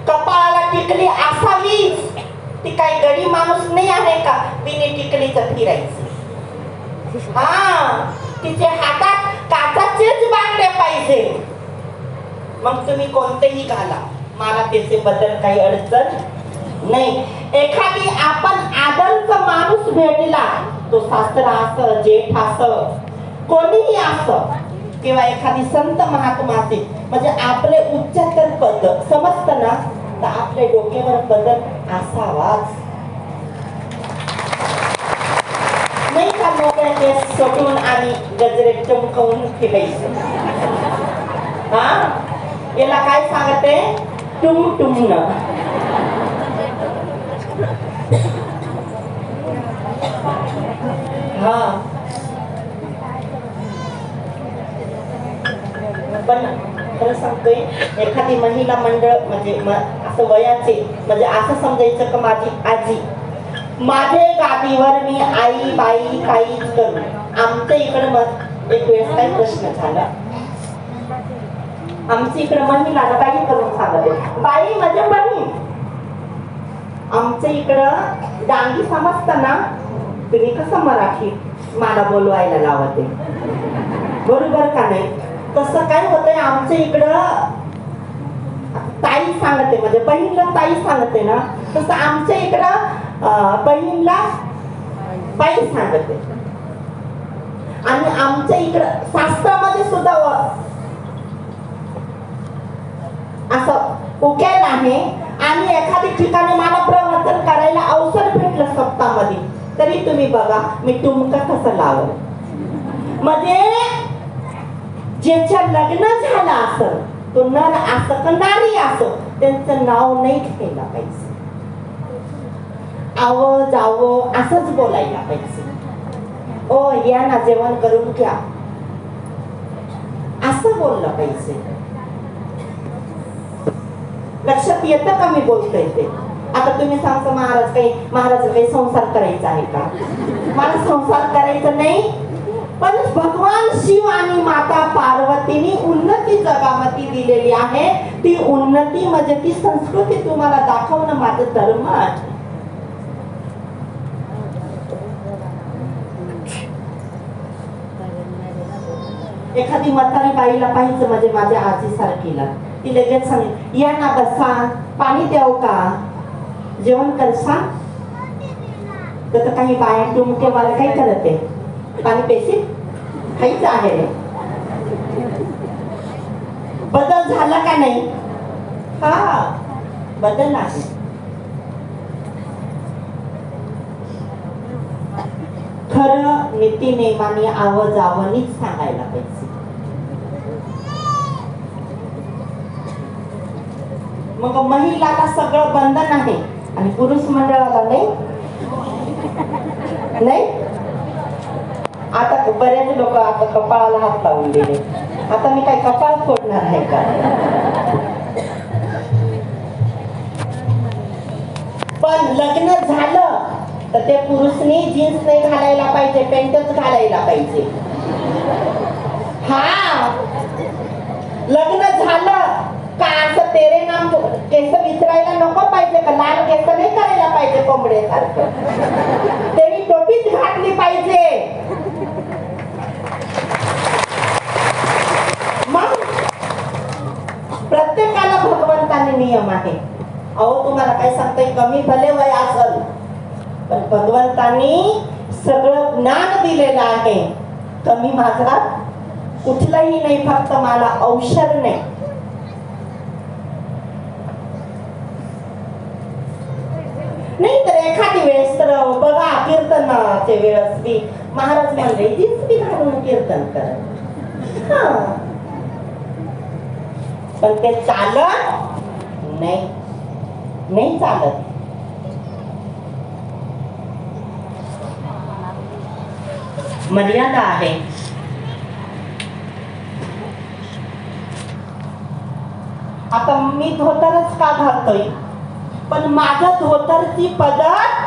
कपाळाला टिकली असावीच. ती काही गडी माणूस नाही आहे का बिने टिकलीचं फिरायचं. हा, तिचे हातात काचाचेच बांगडे पाहिजे. मग तुम्ही कोणतेही घाला, मला त्याचे बद्दल काही अडचण नाही. एखादी आपण आदरचा माणूस भेटला, तो सासरा असं जेठ असं कोणीही असं, किंवा एखादी संत महात्मा असेल, म्हणजे आपले उच्चतर पद समजत ना, तर आपल्या डोक्यावर पदर असावाच. नाही का मोकळ्या केस सोडून आणि गजरे चमकवून फिरायचं. हा, याला काय सांगते? टुमटुमन. हा, पण खरं सांगतोय, एखादी महिला मंडळ म्हणजे असं वयाचे, म्हणजे असं समजायचं का माझी आजी, माझे गादीवर मी आई बाई काहीच करू. आमच्या इकडं मग एक वेळेस काही प्रश्न झाला, आमच्या इकडं महिलाला काही करून सांगते, बाई म्हणजे बहीण. आमच्या इकडं डांगी समजताना, तुम्ही कसं मराठी मला बोलवायला लावते, बरोबर का नाही? तसं काय होतंय आमच्या इकडं, ताई सांगते म्हणजे बहीणला ताई सांगते ना, तसं आमच्या इकडं बहीणला बाई सांगते. आणि आमच्या इकडं शास्त्रामध्ये सुद्धा असं उकेल आहे. आणि एखादी ठिकाणी मला प्रवचन करायला अवसर भेटलं सप्ताहामध्ये, तरी तुम्ही बघा मी तुमका कसं लावलं. म्हणजे ज्याच्या लग्न झालं असं, तो नर असं का नारी असो, त्यांचं नाव नाही ठेवलं पाहिजे. आव जावं असंच बोलायला पाहिजे. ओ या ना जेवण करून घ्या, असं बोललं पाहिजे. लक्षात येतं का मी बोलतोय ते? आता तुम्ही सांगता महाराज काही संसार करायचा आहे का? मला संसार करायचा नाही, पण भगवान शिव आणि माता पार्वतीने उन्नती जगामध्ये दिलेली आहे. ती उन्नती म्हणजे ती संस्कृती तुम्हाला दाखवणं माझं धर्म आहे. एखादी म्हातारी बाईला पाहिजे म्हणजे माझ्या आजी सारखीला, ती लगेच सांगेल या ना बसा, पाणी द्याव का, जेवण करसा. तर काही बाया तुमके मला काय करत आहे, पाणी पेशी खायचं आहे. बदल झाला का नाही? हा, बदल आहे. खरं नीती नेमाने आवजावणीच सांगायला पाहिजे. मग महिलाला सगळं बंधन आहे आणि पुरुष मंडळाला नाही. नाही, आता बरेच लोक आता कपाळाला हात लावून दिले. आता मी काय कपाळ फोडणार आहे का? पण लग्न झालं तर ते पुरुषनी जीन्स नाही घालायला पाहिजे, पॅन्टच घालायला पाहिजे. हा, लग्न झालं का असं तेरे नाम केस विचारायला नको पाहिजे का, लाल केस नाही करायला पाहिजे कोंबड्यासारखं, त्यांनी टोपीच घातली पाहिजे. मग प्रत्येकाला भगवंताने नियम आहे. अहो तुम्हाला काय सांगताय, कमी भले वय असेल पण भगवंतानी सगळं ज्ञान दिलेलं आहे. कमी माझा कुठलाही नाही, फक्त मला औषध नाही. नाही तर वेळेस तर बघा कीर्तनाचे वेळेस बी महाराज म्हणले जीन्स बी घालून कीर्तन कर. पण ते चालत नाही, नाही चालत. मर्यादा आहे. आता मी धोतरच का घालतोय, पण माझ्या धोतरची पद्धत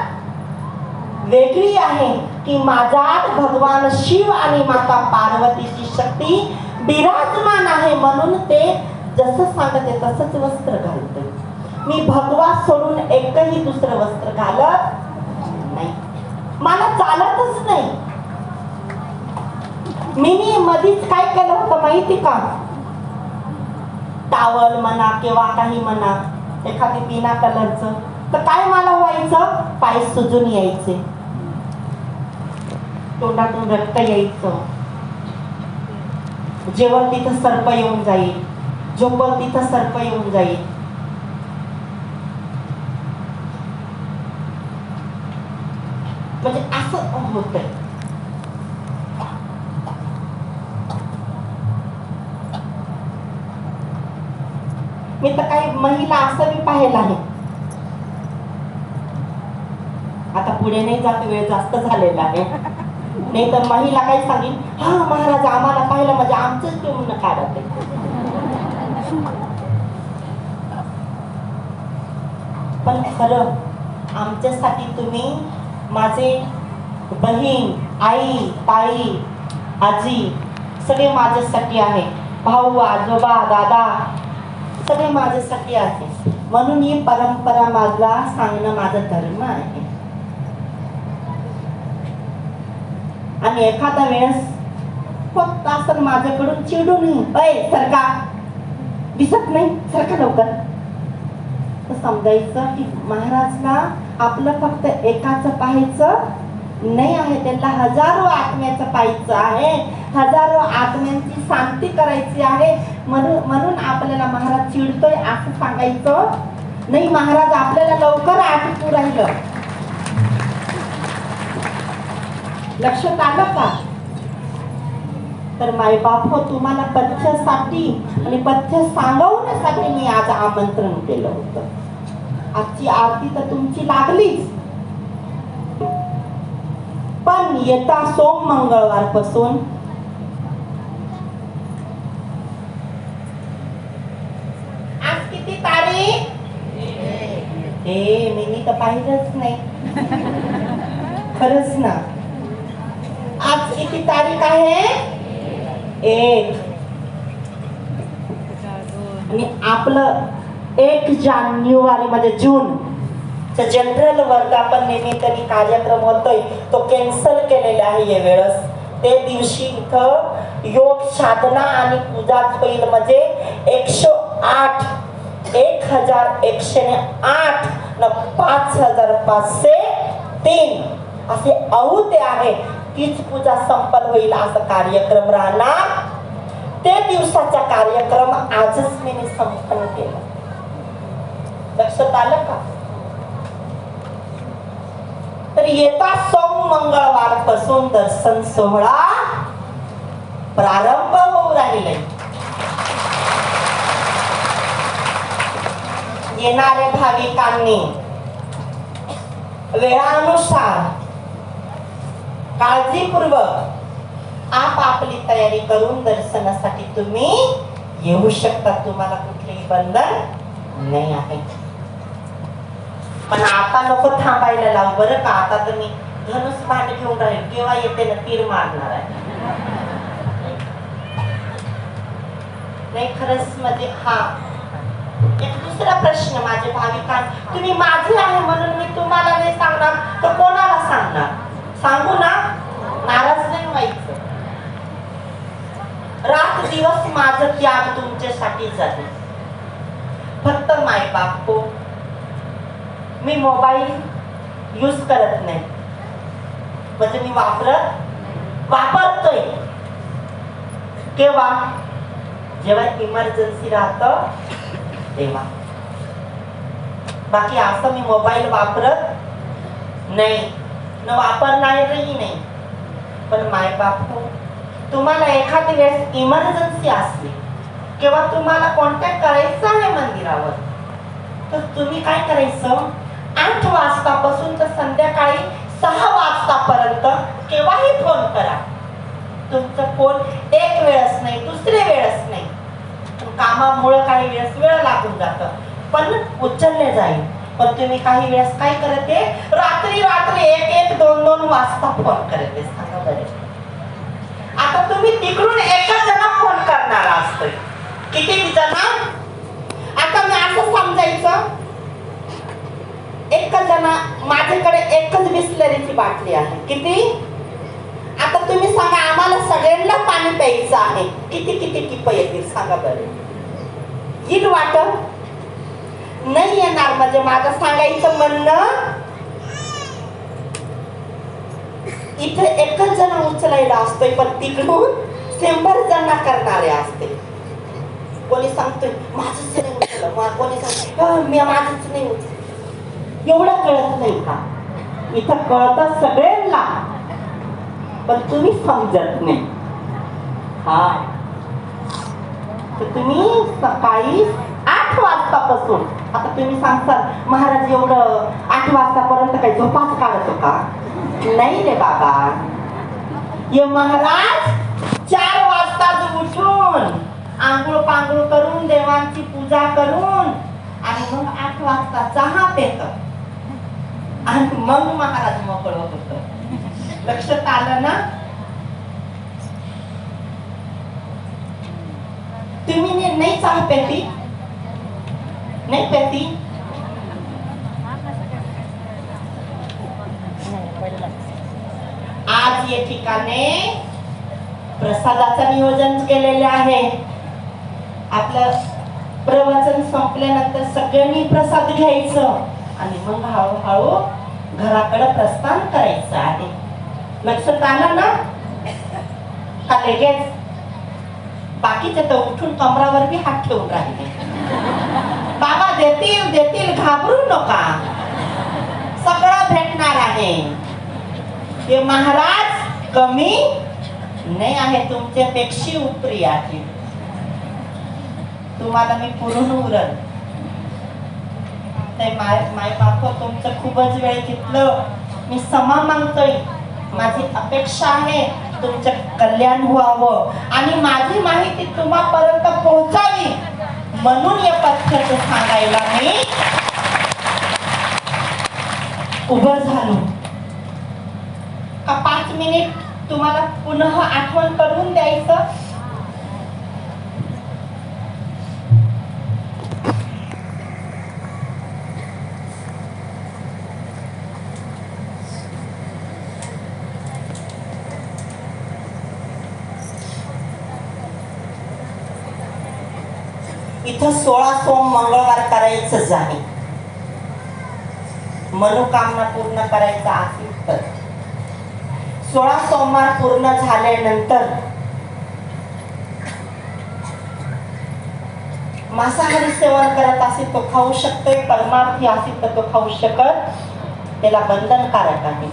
वेगळी आहे की माझ्यात भगवान शिव आणि माता पार्वतीची शक्ती विराजमान आहे, म्हणून ते जसं सांगते तसंच वस्त्र घालतोय. मी भगवा सोडून एकही दुसरं वस्त्र घालत नाही. मला चालतच नाही. मी मधीच काय केलं होतं माहिती का, टावल म्हणा किंवा काही म्हणा एखादी बिना कलरचं, तर काय मला व्हायचं, पाय सुजून यायचे, तोंडातून रक्त यायचं, जेवण तिथं सर्प येऊन जाईल, झोपल तिथं सर्प येऊन जाईल. म्हणजे असं होतंय. मी तर काही महिला असं मी पाहिलं आहे. आता पुढे नाही जात, वेळ जास्त झालेला आहे. नाही तर महिला काही सांगेल, हा महाराज आम्हाला पाहिलं म्हणजे आमचंच टोमणं काढत आहे. पण खरं आमच्यासाठी तुम्ही, माझे बहीण, आई, ताई, आजी सगळे माझ्यासाठी आहे. भाऊ, आजोबा, दादा सगळे माझ्यासाठी आहे. म्हणून ही परंपरा माझा सांगणं माझा धर्म आहे. आणि एखादा वेळेस फक्त असं माझ्याकडून चिडूनही, अय सरका, दिसत नाही, सरका लवकर, तर समजायचं की महाराजला आपलं फक्त एकाचं पाहायचं नाही आहे, त्यांना हजारो आत्म्याचं पाहायचं आहे, हजारो आत्म्यांची शांती करायची आहे. म्हणून आपल्याला महाराज चिडतोय असं सांगायचं नाही. महाराज आपल्याला लवकर आठवू राहिलं. लक्षात आलं का? तर मायबाप हो, तुम्हाला पथ्यासाठी आणि पथ्य सांगवण्यासाठी मी आज आमंत्रण केलं होतं. आजची आरती तर तुमची लागलीच, पण येता सोम मंगळवार पासून आज किती तारीख, मी तर पाहिलंच नाही. खरंच ना, आज किती तारीख आहे, 1. आणि आपलं 1 जानेवारी मध्ये जून जनरल वर्धापन निमित्ताने कार्यक्रम होतोय, तो कॅन्सल केलेला आहे या वेळेस. ते दिवशी इथं योग साधना आणि पूजा होईल. म्हणजे 108 1108 न 5503 असे आहुती आहे. तीच पूजा संपन्न होईल असं कार्यक्रम राहणार. ते दिवसाचा कार्यक्रम आजच मी संपन्न केला. लक्षात आलं का? तर येता सोम मंगळवार पासून दर्शन सोहळा प्रारंभ होऊ राहिले. येणाऱ्या भाविकांनी वेळानुसार काळजीपूर्वक आपली तयारी करून दर्शनासाठी तुम्ही येऊ शकता. तुम्हाला कुठलेही बंधन नाही आहे. पण आता नको थांबायला लावू बरं का. आता तर मी धनुष बाण घेऊन राहील, केव्हा येते ना तीर मारणार आहे. नाही खरंच म्हणजे हा एक दुसरा प्रश्न माझे भाविकां, तुम्ही माझे आहे म्हणून मी तुम्हाला नाही सांगणार तर कोणाला सांगणार? सांगू ना, नाराज नाही व्हायचं. रात दिवस माझं त्याग तुमच्यासाठी झाले. फक्त माय बाप हो, मी मोबाईल यूज करत नाही. म्हणजे मी वापरतोय केव्हा, जेव्हा इमर्जन्सी राहतं तेव्हा. बाकी असं मी मोबाईल वापरत नाही न वापरणारही नाही. पण माय बाप, तुम्हाला एखादी वेळेस इमर्जन्सी असली किंवा तुम्हाला कॉन्टॅक्ट करायचं आहे मंदिरावर, तर तुम्ही काय करायचं, 8 वाजतापासून तर संध्याकाळी 6 वाजतापर्यंत केव्हाही फोन करा. तुमचा फोन एक वेळच नाही, दुसरे वेळच नाही, कामामुळे काही वेळेस वेळ लागून जातं, पण उचलले जाईल. पण तुम्ही काही वेळेस काय करते, रात्री 1-1, 2-2 वाजता फोन करते. सांगा बरं, आता तुम्ही तिकडून एका जणा फोन करणार असतोय, किती जण? आता मी असं समजायचं, एक जना, माझ्याकडे एकच बिस्लरीची बाटली आहे. किती? आता तुम्ही सांगा, आम्हाला सगळ्यांना पाणी प्यायचं आहे, किती किती टिप येतील सांगा बरं? येईल वाटत? नाही येणार. म्हणजे माझं सांगायचं म्हणणं, इथे एकच जण उचलायला असतोय, पण तिकडून 100 जण करणारे असते. कोणी सांगतोय माझंच नाही उचललं, कोणी सांगतोय मी माझंच नाही उचललं. एवढं कळत नाही का? इथं कळत सगळ्यांना, पण तुम्ही समजत नाही. हा, तर तुम्ही सकाळी 8 वाजतापासून, आता तुम्ही सांगताल महाराज एवढं 8 वाजतापर्यंत काही झोपाच काढतो का? नाही रे बाबा, ये महाराज 4 वाजता उठून आंघोळ पांघोळ करून देवांची पूजा करून आणि मग 8 वाजता चहा पेत आणि मग महाराज मोकळं होत. लक्षात आलं ना? तुम्ही नाही चहा पेती? नाही पेती? आज या ठिकाणी प्रसादाचं नियोजन केलेले आहे. आपलं प्रवचन संपल्यानंतर सगळ्यांनी प्रसाद घ्यायचं आणि मग हळूहळू घराकडे प्रस्थान करायचं आहे. लक्षात आलं ना? का लगेच बाकीचे तर उठून कमरावर बी हात ठेवून राहिले. बाबा देतील देतील, घाबरू नका, सगळं भेटणार आहे. हे महाराज कमी नाही आहे, तुमच्यापेक्षा उपरी आहे. तुम्हाला मी पुरून उरल. ते माय बाप तुमचं खूपच वेळ घेतलं, मी क्षमा मागतोय. माझी अपेक्षा आहे तुमचं कल्याण व्हावं आणि माझी माहिती तुम्हापर्यंत पोहोचावी, म्हणून या पथ्याचं सांगायला मी उभं झालो. का 5 मिनिट तुम्हाला पुन्हा आठवण करून द्यायचं? इथं 16 सोम मंगळवार करायचंच आहे. मनोकामना पूर्ण करायचा असेल तर 16 सोमवार पूर्ण झाल्यानंतर मांसाहारी सेवन करत असेल तो खाऊ शकतोय, परमार्थी असेल तर तो खाऊ शकत, त्याला बंधनकारक आहे.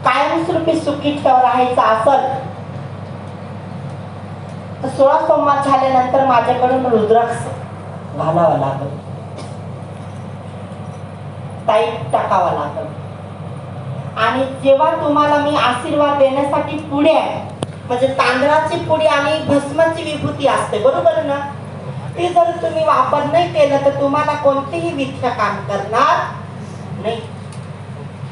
कायमस्वरूपी सुखी राहायचं असेल तर 16 सोमवार झाल्यानंतर माझ्याकडून रुद्राक्ष घालावा लागल, टाईट टाकावा लागल. आणि जेव्हा तुम्हाला मी आशीर्वाद देण्यासाठी पुढे आहे, म्हणजे तांदळाची पुडी आणि भस्माची विभूती असते, बरोबर ना? ते जर तुम्ही वापर नाही केलं तर तुम्हाला कोणतेही विद्या काम करणार नाही.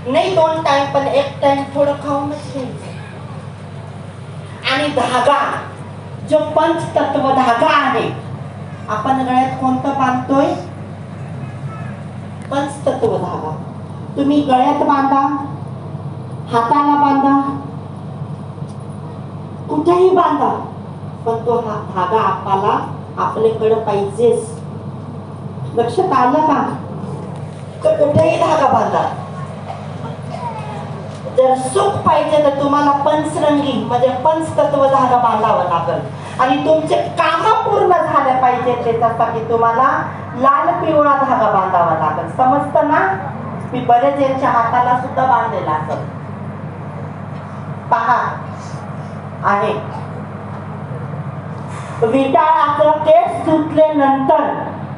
नाही 2 टाइम पण 1 टाइम थोडं खाऊनच घ्यायचं. आणि धागा, जो पंचतत्व धागा आहे, आपण गळ्यात कोणतं बांधतोय? पंचतत्व धागा. तुम्ही गळ्यात बांधा, हाताला बांधा, कुठेही बांधा, पण तो हा धागा आपल्याला आपल्याकडे पाहिजेच. लक्षात आलं का? तर कुठेही धागा बांधा. जर सुख पाहिजे तर तुम्हाला पंचरंगी म्हणजे पंचतत्व धागा बांधावा लागेल. आणि तुमचे काम पूर्ण झाले पाहिजे त्याच्यासाठी तुम्हाला लाल पिवळा धागा बांधावा लागेल, समजतं ना? मी बरेच यांच्या हाताला सुद्धा बांधलेला असत. पहा आहे विटाळाचं केस धुतल्यानंतर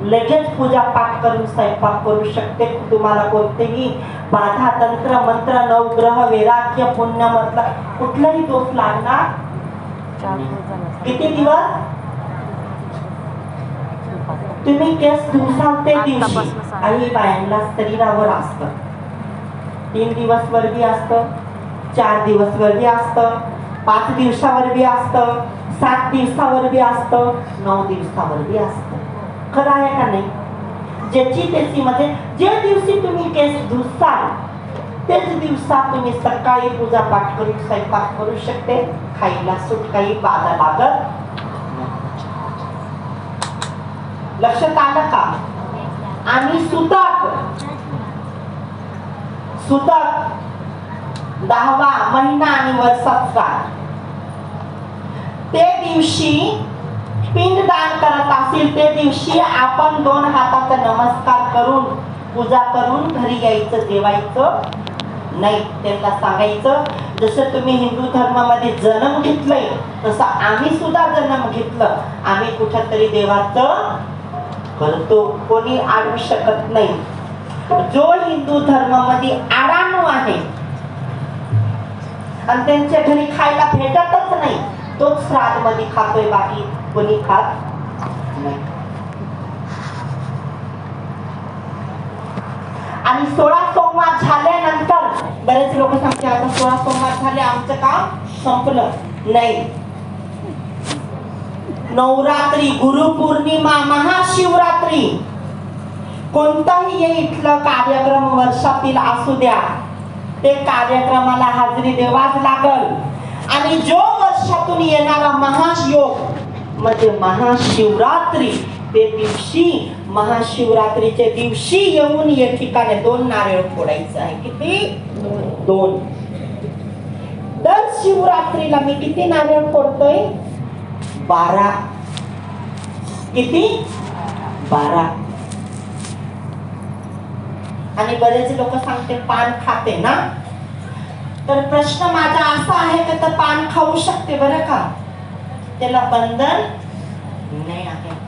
लगेच पूजा पाठ करून स्वयंपाक करू शकते. तुम्हाला कोणतेही बाधा तंत्र मंत्र नवग्रह वैराग्य पुण्य म्हटलं कुठलाही दोष लागणार. किती दिवस तुम्ही केस धुसाल ते दिवशी काही बायांना शरीरावर असतं. 3 दिवस वर बी असतं, 4 दिवस वर बी असतं, 5 दिवसावर बी असतं, 7 दिवसावर बी असतं, 9 दिवसावर बी असतं. खरं आहे का नाही? ज्याची त्याची मध्ये जे दिवशी तुम्ही केस धुसाल तेच दिवसात तुम्ही सकाळी पूजा पाठ करून स्वयंपाक करू शकते. खायला सूट काही बाधा लागत. लक्षात आलं का? आणि सुतक 10वा महिना आणि वर्षाचा ते दिवशी पिंडदान करत असेल ते दिवशी आपण 2 हाताचा नमस्कार करून पूजा करून घरी यायचं, जेवायचं नाही. त्यांना सांगायचं जसं तुम्ही हिंदू धर्मामध्ये जन्म घेतलंय तसं आम्ही सुद्धा जन्म घेतलं. आम्ही कुठंतरी देवाचं करतो, कोणी आडू शकत नाही. जो हिंदू धर्मामध्ये आडाणू आहे आणि त्यांच्या घरी खायला भेटतच नाही तोच श्राद्ध मध्ये खातोय, बाकी कोणी खात नाही. आणि 16 सोमवार झाल्यानंतर बरेच लोक सांगते आता 16 सोमवार झाले आमचं काम संपलं. नाही, नवरात्री, गुरुपौर्णिमा, महाशिवरात्री कोणताही इथलं कार्यक्रम वर्षातील असू द्या ते कार्यक्रमाला हाजरी द्यावाच लागल. आणि जो वर्षातून येणारा महायोग म्हणजे महाशिवरात्री ते दिवशी महाशिवरात्रीच्या दिवशी येऊन या ठिकाणी 2 नारळ फोडायचं आहे. किती? 2. दर शिवरात्रीला मी किती नारळ फोडतोय? 12. किती? 12. आणि बरेच लोक सांगते पान खाते ना, तर प्रश्न माझा असा आहे की तर पान खाऊ शकते बरं का? त्याला बंधन नाही आहे.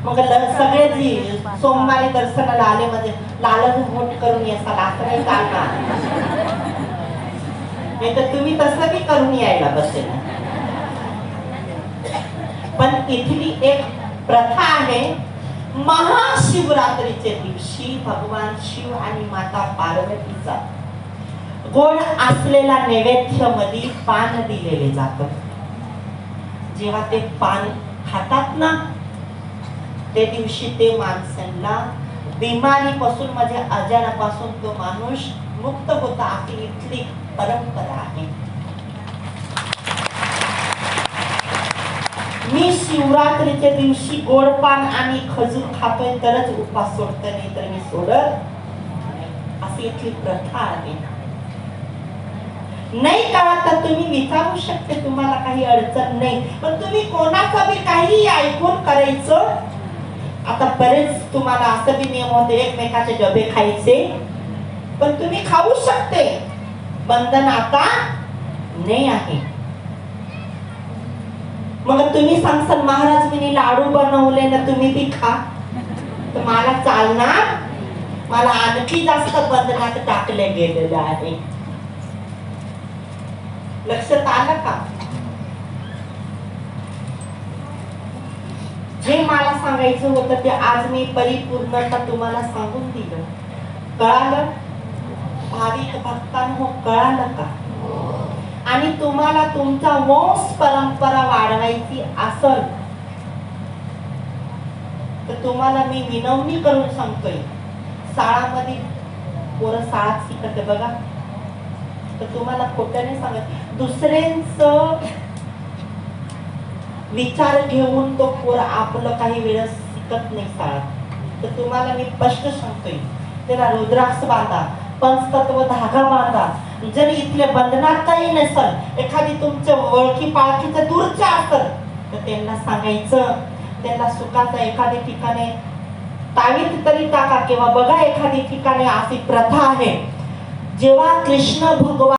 मग सगळे जी सोमवारी दर्शनाला आले म्हणजे लालच मोठ करून याचा असं नाही चालणार. नाही तर तुम्ही तसं बी करून यायला बसेल. पण इथली एक प्रथा आहे, महाशिवरात्रीच्या दिवशी भगवान शिव आणि माता पार्वतीचा गोड असलेला नैवेद्य मध्ये पान दिलेले जात. जेव्हा ते पान खातात ना त्या दिवशी ते माणसांना बिमारीपासून म्हणजे आजारापासून तो माणूस मुक्त होता. आपली इथली परंपरा आहे. मी शिवरात्रीच्या दिवशी गोड पान आणि खजूर खातोय तरच उपास सोडतो, नाही तर मी सोडत अशी इथली प्रथा आहे. नाही कळत तर तुम्ही विचारू शकते, तुम्हाला काही अडचण नाही. पण तुम्ही कोणाचं बी काही ऐकून करायचं. आता बरेच तुम्हाला असं बी नियम होते एकमेकाचे डबे खायचे, पण तुम्ही खाऊ शकते. बंधन आता नाही आहे. मग तुम्ही सांगसाल महाराज मी लाडू बनवले ना तुम्ही बी खा, तर मला चालणार? मला आणखी जास्त बंधनात टाकले गेलेले आहे. लक्षात आलं का? जे मला सांगायचं होतं ते आज मी परिपूर्णता तुम्हाला सांगून दिलं. कळालं? भाविक भक्तांनो कळालं का? आणि तुम्हाला तुमचा वंश परंपरा वाढवायची असेल तर तुम्हाला मी विनवणी करून सांगतोय, शाळामध्ये पोरं शाळात शिकते बघा, तर तुम्हाला खोटं नाही सांगत. दुसऱ्यांचं विचार घेऊन तो पोर आपलं काही वेळेस शिकत नाही शाळात. तर तुम्हाला मी स्पष्ट सांगतोय, त्याला रुद्राक्ष बांधा, पंचतत्व धागा बांधा. जर इथले बंधनात काही नसेल, एखादी तुमच्या ओळखी पाळखीचं दूरच्या असेल तर त्यांना सांगायचं, त्यांना सुखाचं एखाद्या ठिकाणी तावीत तरी टाका. किंवा बघा एखादी ठिकाणी अशी प्रथा आहे, जेव्हा कृष्ण भगवान